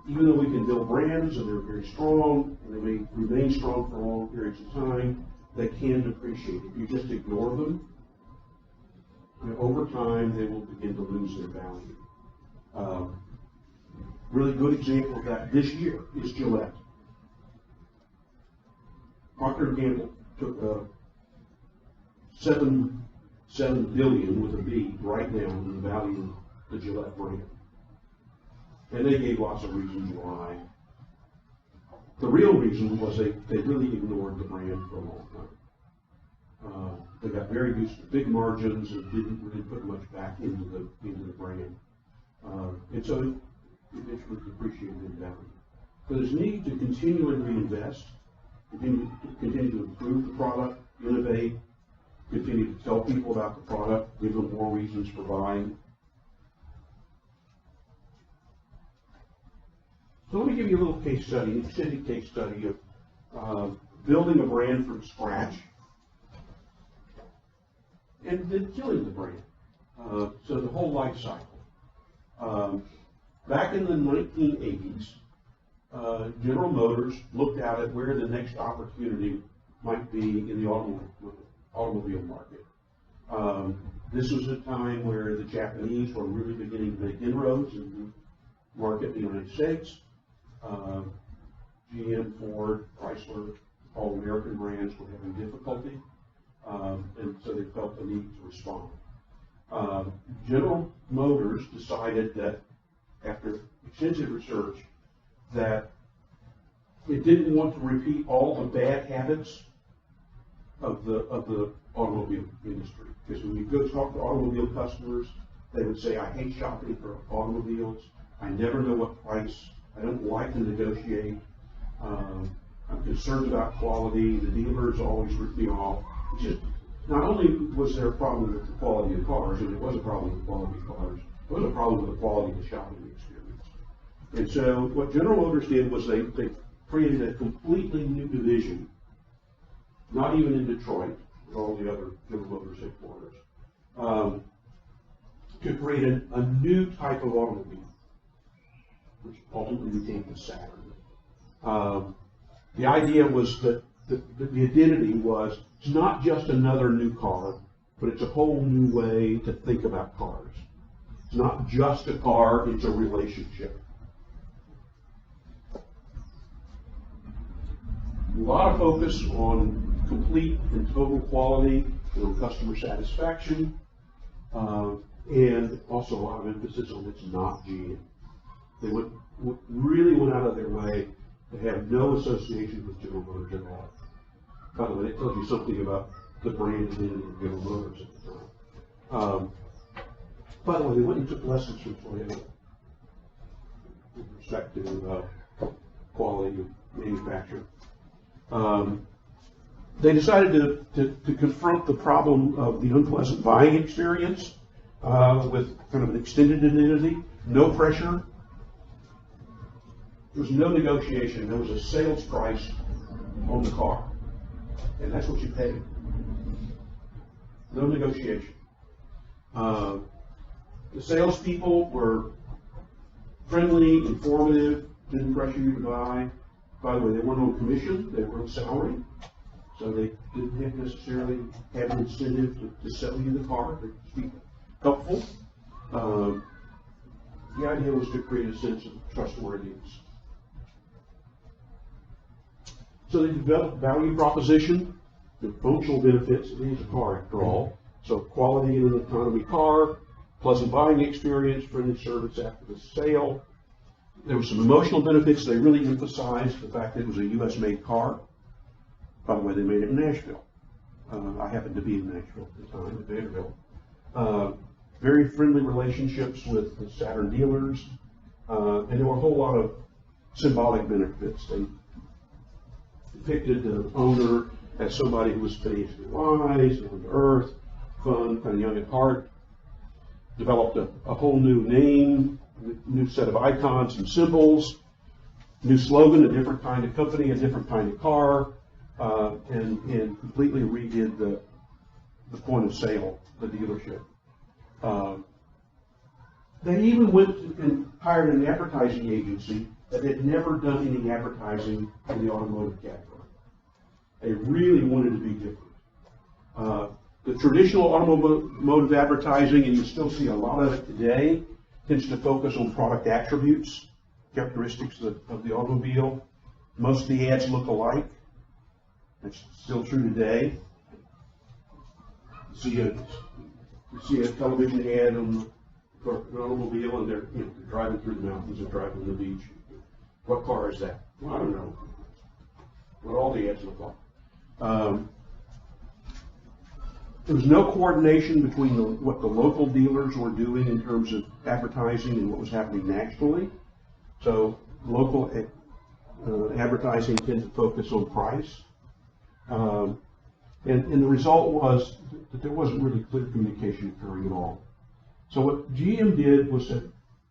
even though we can build brands and they're very strong, and they may remain strong for long periods of time, they can depreciate. If you just ignore them, over time they will begin to lose their value. Really good example of that this year is Gillette. Procter & Gamble took $7 billion with a B right now in the value of the Gillette brand. And they gave lots of reasons why. The real reason was they really ignored the brand for a long time. They got very used to big margins and didn't really put much back into the brand. And so it eventually depreciated in value. So there's need to continually reinvest, continue to improve the product, innovate, continue to tell people about the product, give them more reasons for buying. So let me give you a little case study, an extended case study of building a brand from scratch and then killing the brand. So the whole life cycle. Back in the 1980s, General Motors looked out at where the next opportunity might be in the automobile market. This was a time where the Japanese were really beginning to make inroads in the market in the United States. GM, Ford, Chrysler, all American brands were having difficulty, and so they felt the need to respond. General Motors decided that, after extensive research, that it didn't want to repeat all the bad habits of the automobile industry. Because when you go talk to automobile customers, they would say, "I hate shopping for automobiles. I never know what price. I don't like to negotiate. I'm concerned about quality. The dealers always rip me off." Just not only was there a problem with the quality of cars, and it was a problem with the quality of cars, it was a problem with the quality of the shopping experience. And so what General Motors did was they created a completely new division, not even in Detroit, with all the other General Motors headquarters, to create a new type of automobile, which ultimately became the Saturn. The idea was that the identity was, it's not just another new car, but it's a whole new way to think about cars. It's not just a car, it's a relationship. A lot of focus on complete and total quality and on customer satisfaction. and also a lot of emphasis on it's not GM. They really went out of their way to have no association with General Motors at all. By the way, it tells you something about the brand identity of General Motors at the time. By the way, they went and took lessons from Loyola with respect to quality of manufacturing. They decided to confront the problem of the unpleasant buying experience with kind of an extended identity, no pressure. There was no negotiation. There was a sales price on the car, and that's what you paid. No negotiation. The salespeople were friendly, informative, didn't pressure you to buy. By the way, they weren't on commission, they were on salary, so they didn't necessarily have an incentive to sell you the car, to be helpful. The idea was to create a sense of trustworthiness. So they developed value proposition, the functional benefits. It is a car after all. So quality in an economy car, pleasant buying experience, friendly service after the sale. There were some emotional benefits. They really emphasized the fact that it was a U.S. made car. By the way, they made it in Nashville. I happened to be in Nashville at the time, at Vanderbilt. Very friendly relationships with the Saturn dealers. And there were a whole lot of symbolic benefits. They depicted the owner as somebody who was financially wise, down to earth, fun, kind of young at heart. Developed a whole new name, new set of icons and symbols, new slogan, a different kind of company, a different kind of car, and completely redid the point of sale, the dealership. They even went and hired an advertising agency that had never done any advertising in the automotive category. They really wanted to be different. The traditional automotive advertising, and you still see a lot of it today, tends to focus on product attributes, characteristics of the automobile. Most of the ads look alike. That's still true today. You see a television ad on an automobile, and they're driving through the mountains or driving on the beach. What car is that? Well, I don't know. What all the ads look like. There was no coordination between what the local dealers were doing in terms of advertising and what was happening nationally. So local advertising tended to focus on price. And the result was that there wasn't really clear communication occurring at all. So what GM did was that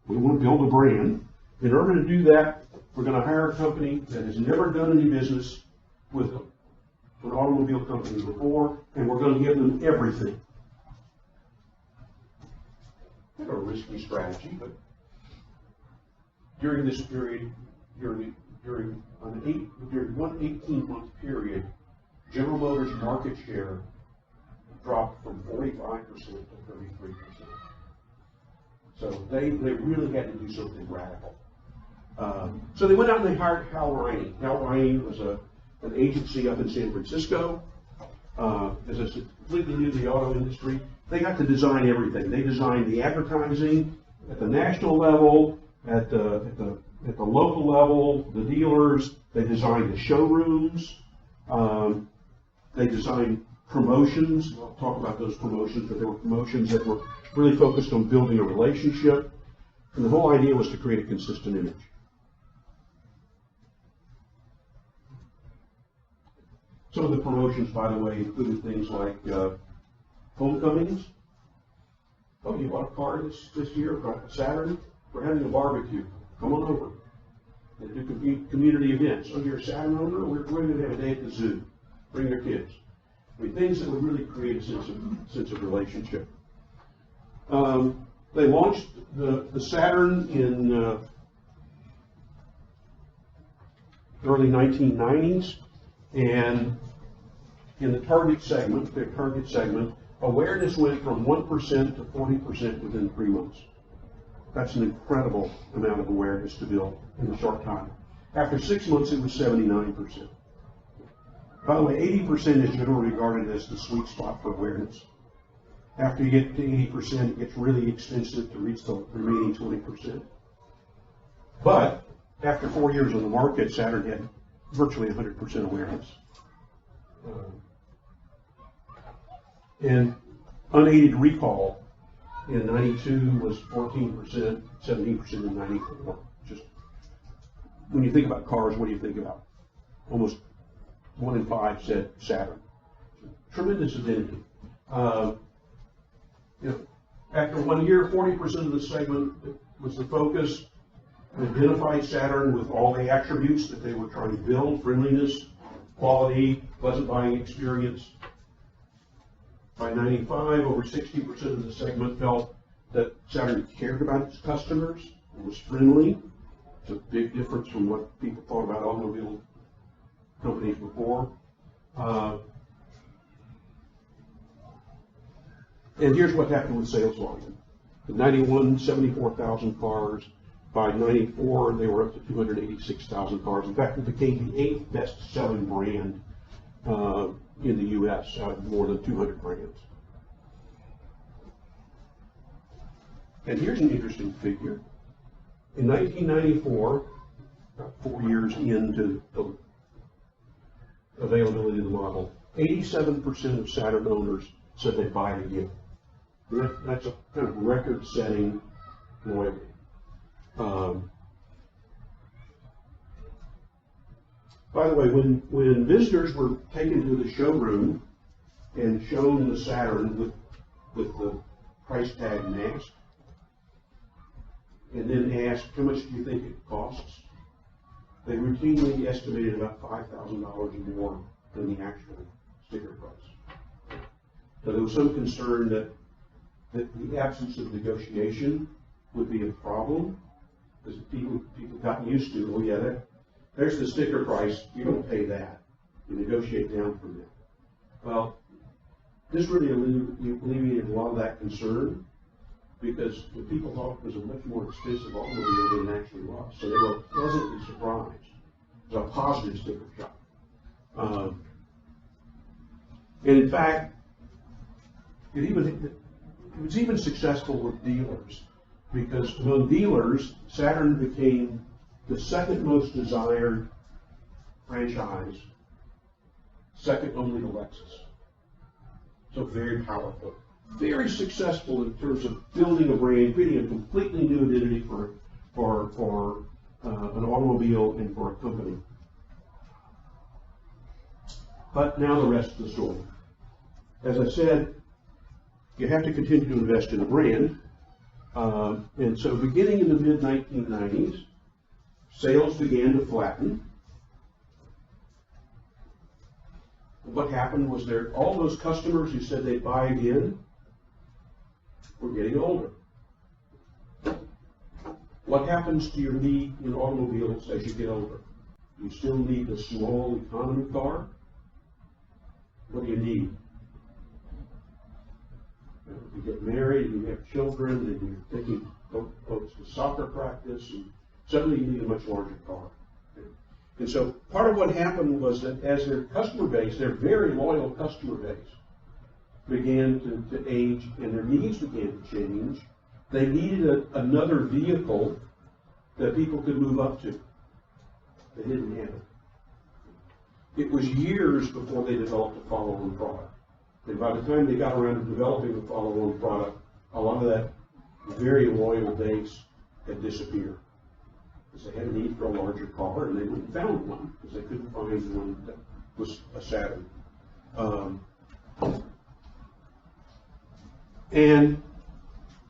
we want to build a brand. In order to do that, we're going to hire a company that has never done any business with an automobile company before, and we're going to give them everything. Kind of a risky strategy, but during this period, during one 18-month period, General Motors' market share dropped from 45% to 33%. So they really had to do something radical. So they went out and they hired Hal Riney. Hal Riney was an agency up in San Francisco. As I said, completely knew the auto industry. They got to design everything. They designed the advertising at the national level, at the local level, the dealers. They designed the showrooms. They designed promotions. I'll talk about those promotions, but there were promotions that were really focused on building a relationship. And the whole idea was to create a consistent image. Some of the promotions, by the way, included things like homecomings. Oh, you bought a car this year, got a Saturn? We're having a barbecue. Come on over. They do community events. Oh, you're a Saturn owner? We're going to have a day at the zoo. Bring your kids. I mean, things that would really create a sense of relationship. They launched the Saturn in early 1990s, and in the target segment, awareness went from 1% to 40% within 3 months. That's an incredible amount of awareness to build in a short time. After 6 months, it was 79%. By the way, 80% is generally regarded as the sweet spot for awareness. After you get to 80%, it gets really expensive to reach the remaining 20%. But after 4 years on the market, Saturn had virtually 100% awareness. And unaided recall in 92 was 14%, 17% in 94. Just when you think about cars, what do you think about? Almost 1 in 5 said Saturn. Tremendous identity. After 1 year, 40% of the segment was the focus. Identified Saturn with all the attributes that they were trying to build: friendliness, quality, pleasant buying experience. By 95, over 60% of the segment felt that Saturn cared about its customers and was friendly. It's a big difference from what people thought about automobile companies before. And here's what happened with sales volume. In 91, 74,000 cars. By 94, they were up to 286,000 cars. In fact, it became the 8th best-selling brand in the U.S. out of more than 200 brands. And here's an interesting figure. In 1994, about 4 years into the availability of the model, 87% of Saturn owners said they'd buy it again. That's a kind of record-setting loyalty. By the way, when visitors were taken to the showroom and shown the Saturn with the price tag masked, and then asked, how much do you think it costs? They routinely estimated about $5,000 more than the actual sticker price. So there was some concern that the absence of negotiation would be a problem, because people got used to, oh yeah, there's the sticker price, you don't pay that. You negotiate down from that. Well, this really alleviated a lot of that concern, because the people thought it was a much more expensive automobile than it actually was. So they were pleasantly surprised. It was a positive sticker shock. And in fact, it was even successful with dealers, because among dealers, Saturn became the second most desired franchise, second only to Lexus. So very powerful. Very successful in terms of building a brand, creating a completely new identity for an automobile and for a company. But now the rest of the story. As I said, you have to continue to invest in a brand. And so beginning in the mid-1990s, sales began to flatten. What happened was all those customers who said they'd buy again were getting older. What happens to your need in automobiles as you get older? You still need a small economy car? What do you need? You get married and you have children and you're taking folks to soccer practice, and suddenly you need a much larger car. And so part of what happened was that as their customer base, their very loyal customer base, began to age and their needs began to change, they needed another vehicle that people could move up to. They didn't have it. It was years before they developed a follow-on product. And by the time they got around to developing the follow-on product, a lot of that very loyal base had disappeared. Because they had a need for a larger car, and they went and found one, because they couldn't find one that was a Saturn. And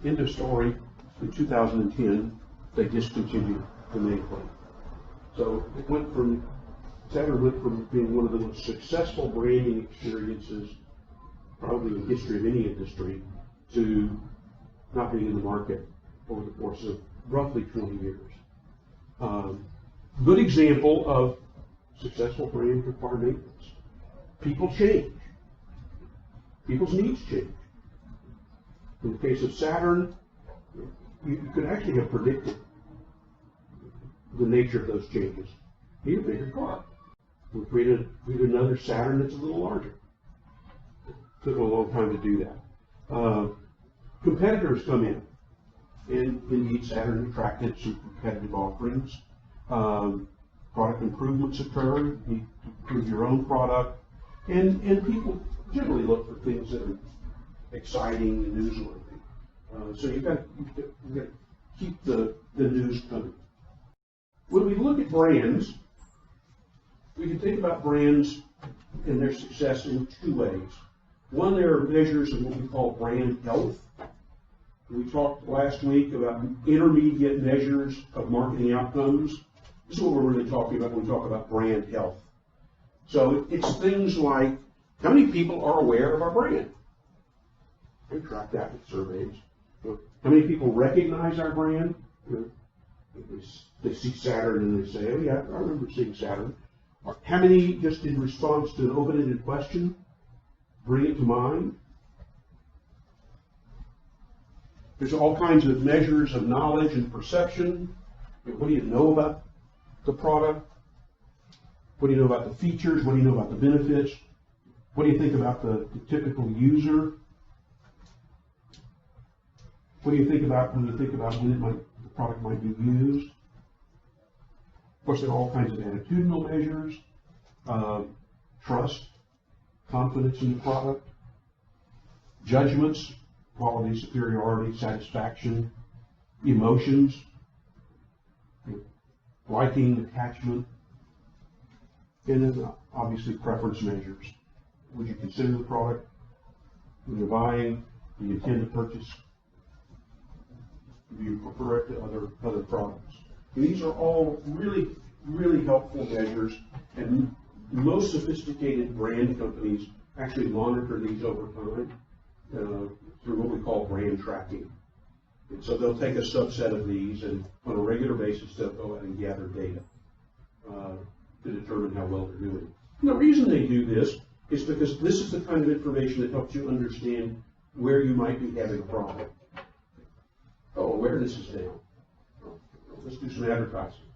end of story, in 2010, they discontinued the nameplate. So Saturn went from being one of the most successful branding experiences probably in the history of any industry to not being in the market over the course of roughly 20 years. Good example of successful brand require maintenance. People change. People's needs change. In the case of Saturn, you could actually have predicted the nature of those changes. Need a bigger car. We created another Saturn that's a little larger. It took a long time to do that. Competitors come in, and indeed Saturn attracted some competitive offerings. Product improvements occur, you need to improve your own product, and people generally look for things that are exciting and newsworthy. So you've got to keep the news coming. When we look at brands, we can think about brands and their success in two ways. One, there are measures of what we call brand health. We talked last week about intermediate measures of marketing outcomes. This is what we're really talking about when we talk about brand health. So it's things like, how many people are aware of our brand? We track that with surveys. How many people recognize our brand? They see Saturn and they say, oh yeah, I remember seeing Saturn. How many, just in response to an open-ended question, bring it to mind? There's all kinds of measures of knowledge and perception. What do you know about the product? What do you know about the features? What do you know about the benefits? What do you think about the typical user? What do you think about when the product might be used? Of course, there are all kinds of attitudinal measures, trust, confidence in the product, judgments, quality, superiority, satisfaction, emotions, liking, attachment, and then obviously preference measures. Would you consider the product when you're buying? Do you intend to purchase? Do you prefer it to other products? And these are all really, really helpful measures, and most sophisticated brand companies actually monitor these over time through what we call brand tracking. And so they'll take a subset of these, and on a regular basis they'll go out and gather data to determine how well they're doing. And the reason they do this is because this is the kind of information that helps you understand where you might be having a problem. Oh, awareness is down. Let's do some advertising.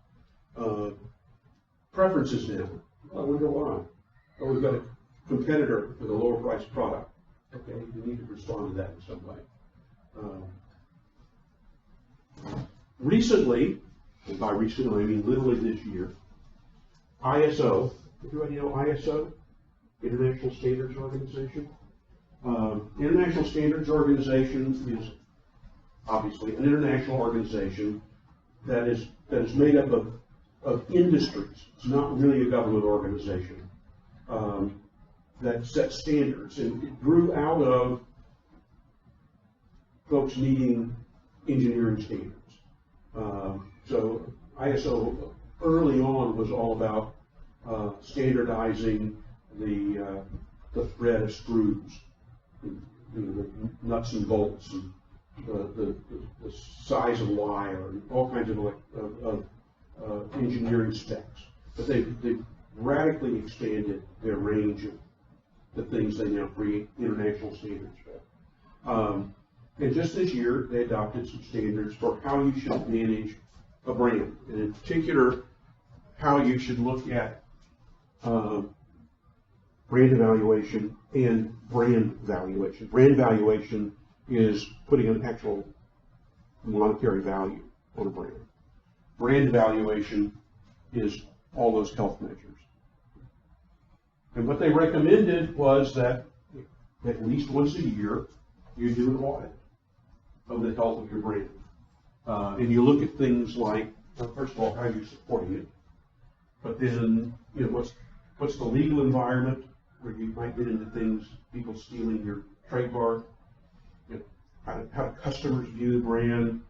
Preference is down. Well, I wonder why. Oh, we've got a competitor with a lower priced product. Okay, you need to respond to that in some way. Recently, and by recently I mean literally this year, ISO, everybody know ISO? International Standards Organization? International Standards Organization is obviously an international organization that is made up of industries. It's not really a government organization that sets standards, and it grew out of folks needing engineering standards. So ISO early on was all about standardizing the thread of screws, the nuts and bolts, and the size of wire, and all kinds of engineering specs. But they've radically expanded their range of the things they now create international standards for. And just this year, they adopted some standards for how you should manage a brand, and in particular, how you should look at brand evaluation and brand valuation. Brand valuation is putting an actual monetary value on a brand. Brand valuation is all those health measures. And what they recommended was that at least once a year, you do an audit of the health of your brand. And you look at things like, well, first of all, how you're supporting it, but then, what's the legal environment where you might get into things, people stealing your trademark, how do customers view the brand,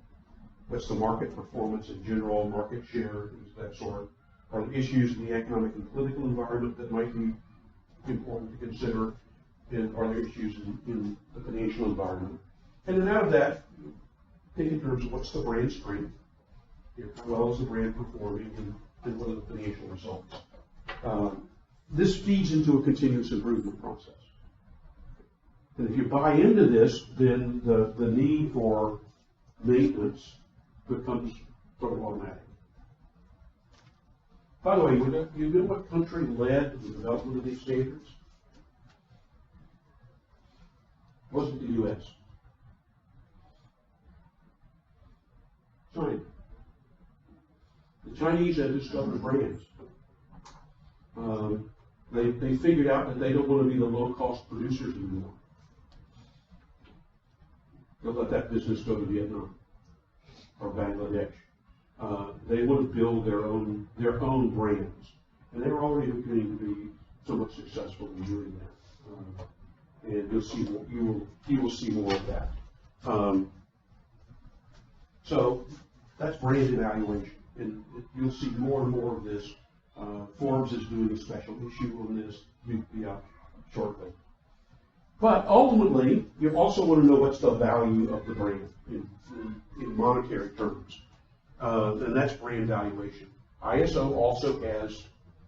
what's the market performance in general, market share, things of that sort. Are there issues in the economic and political environment that might be important to consider, and are there issues in the financial environment? And then out of that, think in terms of what's the brand strength, how well is the brand performing, and what are the financial results. This feeds into a continuous improvement process. And if you buy into this, then the need for maintenance becomes sort of automatic. By the way, you know what country led the development of these standards? Wasn't the U.S. China. The Chinese have discovered brands. They figured out that they don't want to be the low-cost producers anymore. They'll let that business go to Vietnam or Bangladesh. They want to build their own brands, and they're already beginning to be somewhat successful in doing that. And you'll see you will see more of that. So that's brand evaluation, and you'll see more and more of this. Forbes is doing a special issue on this. You'll be out shortly. But ultimately, you also want to know what's the value of the brand in monetary terms, and that's brand valuation. ISO also has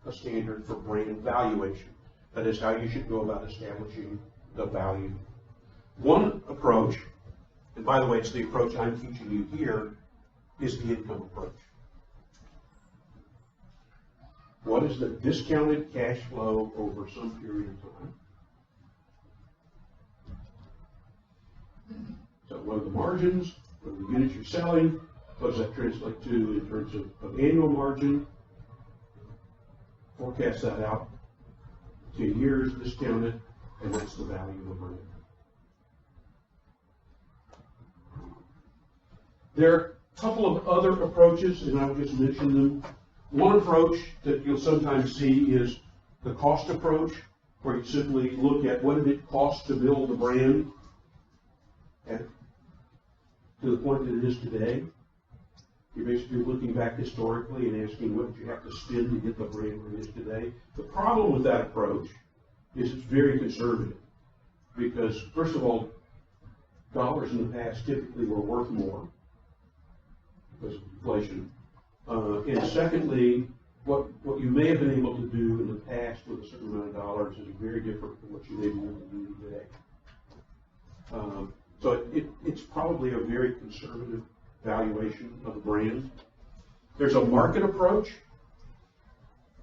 a standard for brand valuation. That is how you should go about establishing the value. One approach, and by the way, it's the approach I'm teaching you here, is the income approach. What is the discounted cash flow over some period of time? So what are the margins? What are the units you're selling? What does that translate to in terms of annual margin? Forecast that out. 10 years, discount it, and that's the value of the brand. There are a couple of other approaches, and I'll just mention them. One approach that you'll sometimes see is the cost approach, where you simply look at what did it cost to build the brand to the point that it is today. You're basically looking back historically and asking what did you have to spend to get the brand where it is today. The problem with that approach is it's very conservative, because first of all, dollars in the past typically were worth more because of inflation. And secondly, what you may have been able to do in the past with a certain amount of dollars is very different from what you may be able to do today. So it's probably a very conservative valuation of a brand. There's a market approach.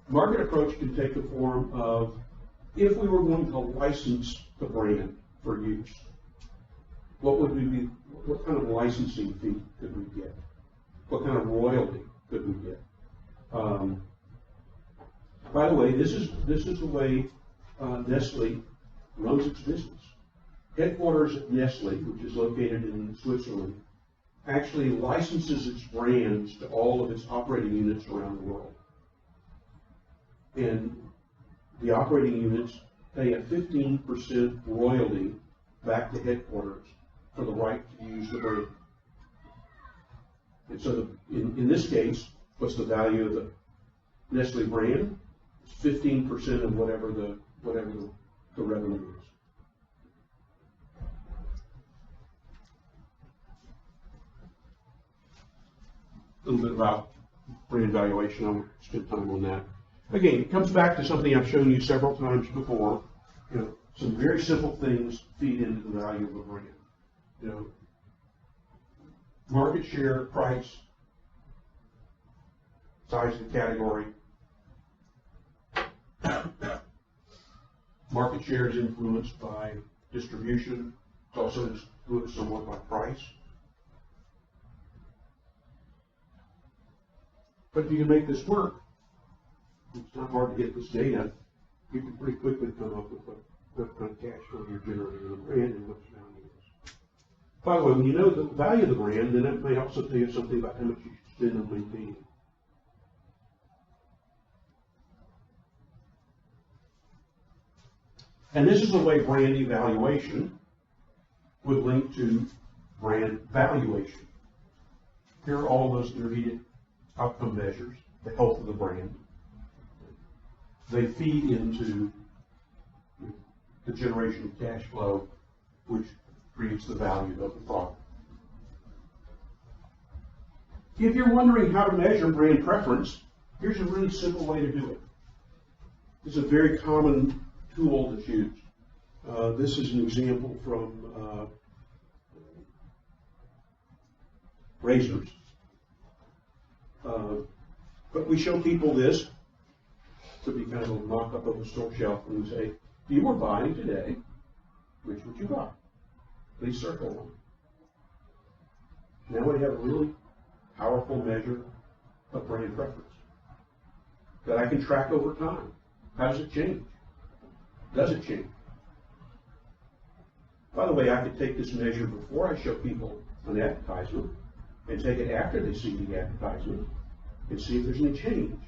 Market approach can take the form of, if we were going to license the brand for use, what kind of licensing fee could we get? What kind of royalty could we get? By the way, this is the way Nestle runs its business. Headquarters at Nestle, which is located in Switzerland, actually licenses its brands to all of its operating units around the world. And the operating units pay a 15% royalty back to headquarters for the right to use the brand. And so in this case, what's the value of the Nestle brand? It's 15% of whatever the revenue is. A little bit about brand valuation. I won't spend time on that. Again, it comes back to something I've shown you several times before. Some very simple things feed into the value of a brand. Market share, price, size of the category. Market share is influenced by distribution. It's also influenced somewhat by price. But if you can make this work, it's not hard to get this data. You can pretty quickly come up with what kind of cash flow you're generating in the brand and what its value is. By the way, when you know the value of the brand, then that may also tell you something about how much you should spend on maintaining it. And this is the way brand evaluation would link to brand valuation. Here are all those intermediate outcome measures, the health of the brand. They feed into the generation of cash flow, which creates the value of the product. If you're wondering how to measure brand preference, here's a really simple way to do it. It's a very common tool that's used. This is an example from razors. But we show people this. Could be kind of a mock-up of a store shelf, and we say, if you were buying today, which would you buy? Please circle one. Now we have a really powerful measure of brand preference that I can track over time. How does it change? Does it change? By the way, I could take this measure before I show people an advertisement and take it after they see the advertisement and see if there's any change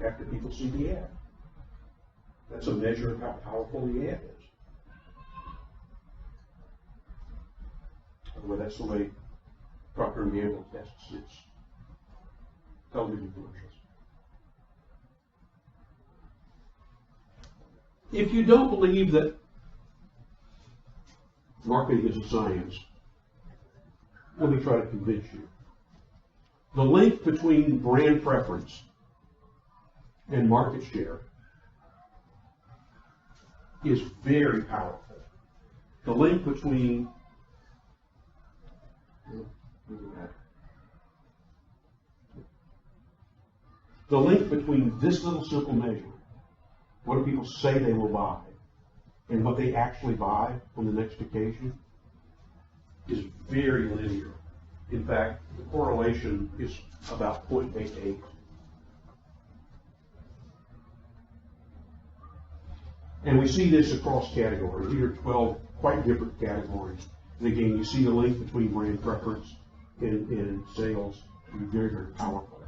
after people see the ad. That's a measure of how powerful the ad is. By the way, that's the way Procter & Gamble tests its television commercials. If you don't believe that marketing is a science, let me try to convince you. The link between brand preference and market share is very powerful. The link between this little simple measure, what do people say they will buy, and what they actually buy on the next occasion, is very linear. In fact, the correlation is about 0.88. And we see this across categories. These are 12 quite different categories. And again, you see the link between brand preference and sales to be very, very powerful.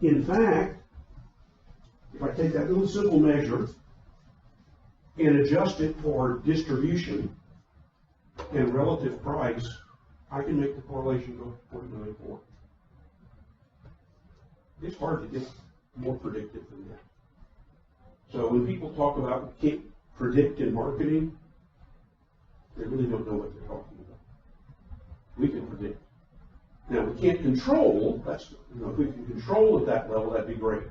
In fact, if I take that little simple measure and adjust it for distribution and relative price, I can make the correlation go to 0.94. It's hard to get more predictive than that. So when people talk about we can't predict in marketing, they really don't know what they're talking about. We can predict. Now we can't control. That's if we can control at that level, that'd be great.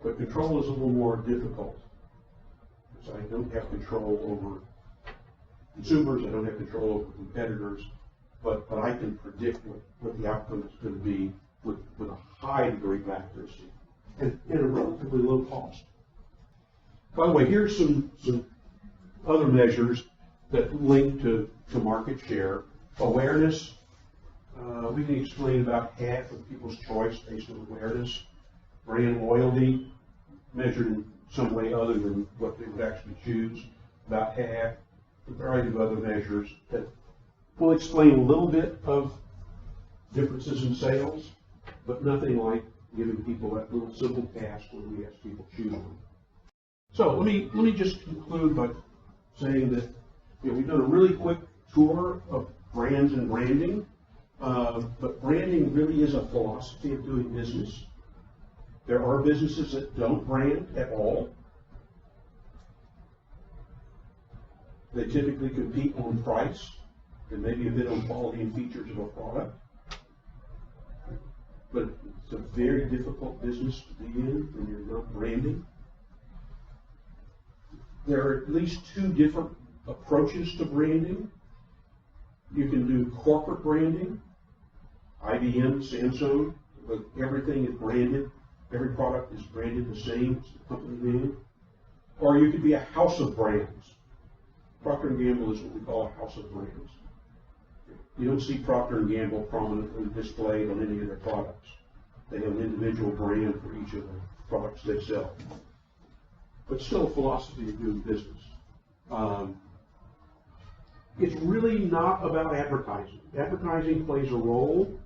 But control is a little more difficult. So I don't have control over consumers. I don't have control over competitors. But I can predict what the outcome is going to be with a high degree of accuracy and at a relatively low cost. By the way, here's some other measures that link to market share. Awareness. We can explain about half of people's choice based on awareness. Brand loyalty, measured in some way other than what they would actually choose, about half. A variety of other measures that will explain a little bit of differences in sales, but nothing like giving people that little simple task where we ask people to choose one. So let me just conclude by saying that we've done a really quick tour of brands and branding, but branding really is a philosophy of doing business. There are businesses that don't brand at all. They typically compete on price and maybe a bit on quality and features of a product. But it's a very difficult business to be in when you're not branding. There are at least two different approaches to branding. You can do corporate branding, IBM, Samsung, but everything is branded. Every product is branded the same, it's the company name. Or you could be a house of brands. Procter & Gamble is what we call a house of brands. You don't see Procter & Gamble prominently displayed on any of their products. They have an individual brand for each of the products they sell. But still a philosophy of doing business. It's really not about advertising. Advertising plays a role,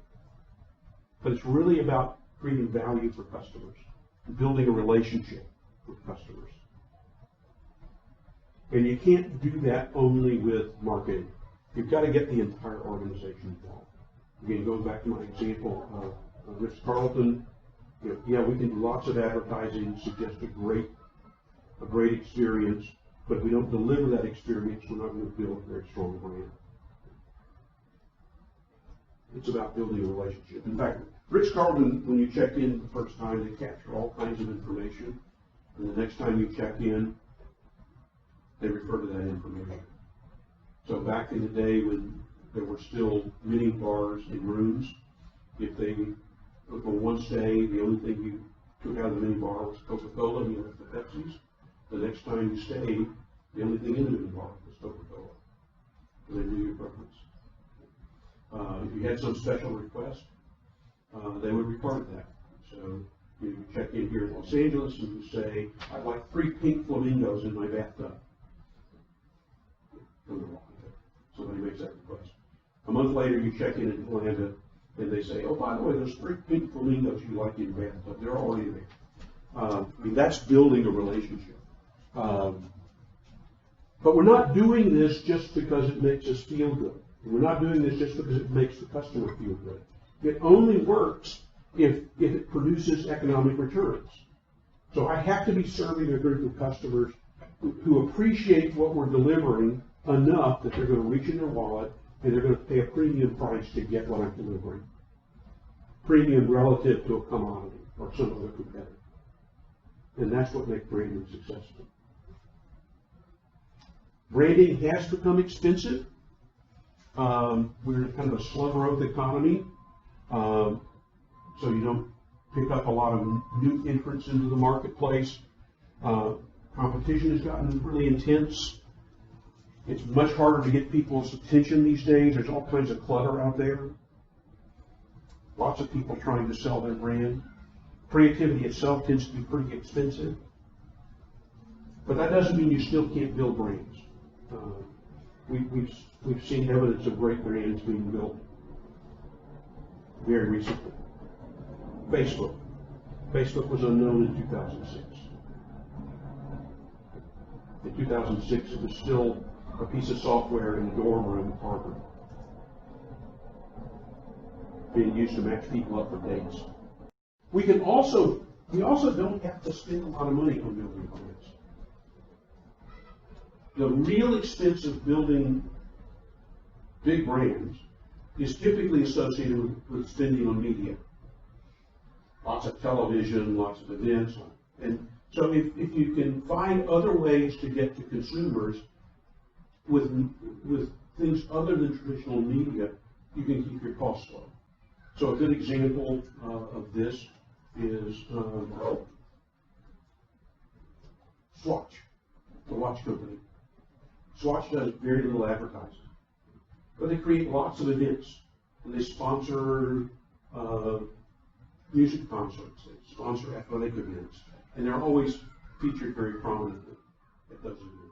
but it's really about creating value for customers, building a relationship with customers. And you can't do that only with marketing. You've got to get the entire organization involved. Again, going back to my example of Ritz-Carlton, yeah, we can do lots of advertising, suggest a great experience, but if we don't deliver that experience, we're not going to build a very strong brand. It's about building a relationship. In fact, Ritz-Carlton, when you check in the first time, they capture all kinds of information, and the next time you check in, they refer to that information. So back in the day when there were still mini bars in rooms, if they, on one stay, the only thing you took out of the mini bar was Coca-Cola and you left the Pepsis, the next time you stayed, the only thing in the mini bar was Coca-Cola. They knew your preference. If you had some special request, they would record that. So you check in here in Los Angeles and you say, I'd like 3 pink flamingos in my bathtub. Somebody makes that request. A month later, you check in Atlanta and they say, oh, by the way, those 3 pink flamingos you like in your bathtub, they're already there. I mean, that's building a relationship. But we're not doing this just because it makes us feel good. We're not doing this just because it makes the customer feel good. It only works if it produces economic returns. So I have to be serving a group of customers who appreciate what we're delivering enough that they're going to reach in their wallet and they're going to pay a premium price to get what I'm delivering. Premium relative to a commodity or some other competitor. And that's what makes branding successful. Branding has become expensive. We're in kind of a slow growth economy, so you don't pick up a lot of new entrants into the marketplace. Competition has gotten really intense. It's much harder to get people's attention these days. There's all kinds of clutter out there. Lots of people trying to sell their brand. Creativity itself tends to be pretty expensive. But that doesn't mean you still can't build brands. We've seen evidence of great brands being built very recently. Facebook. Facebook was unknown in 2006. In 2006, it was still a piece of software in a dorm room at Harvard, being used to match people up for dates. We also don't have to spend a lot of money on building brands. The real expense of building big brands is typically associated with spending on media. Lots of television, lots of events. And so if you can find other ways to get to consumers with things other than traditional media, you can keep your costs low. So a good example of this is Swatch, the watch company. Swatch does very little advertising, but they create lots of events. And they sponsor music concerts, they sponsor athletic events, and they're always featured very prominently at those events.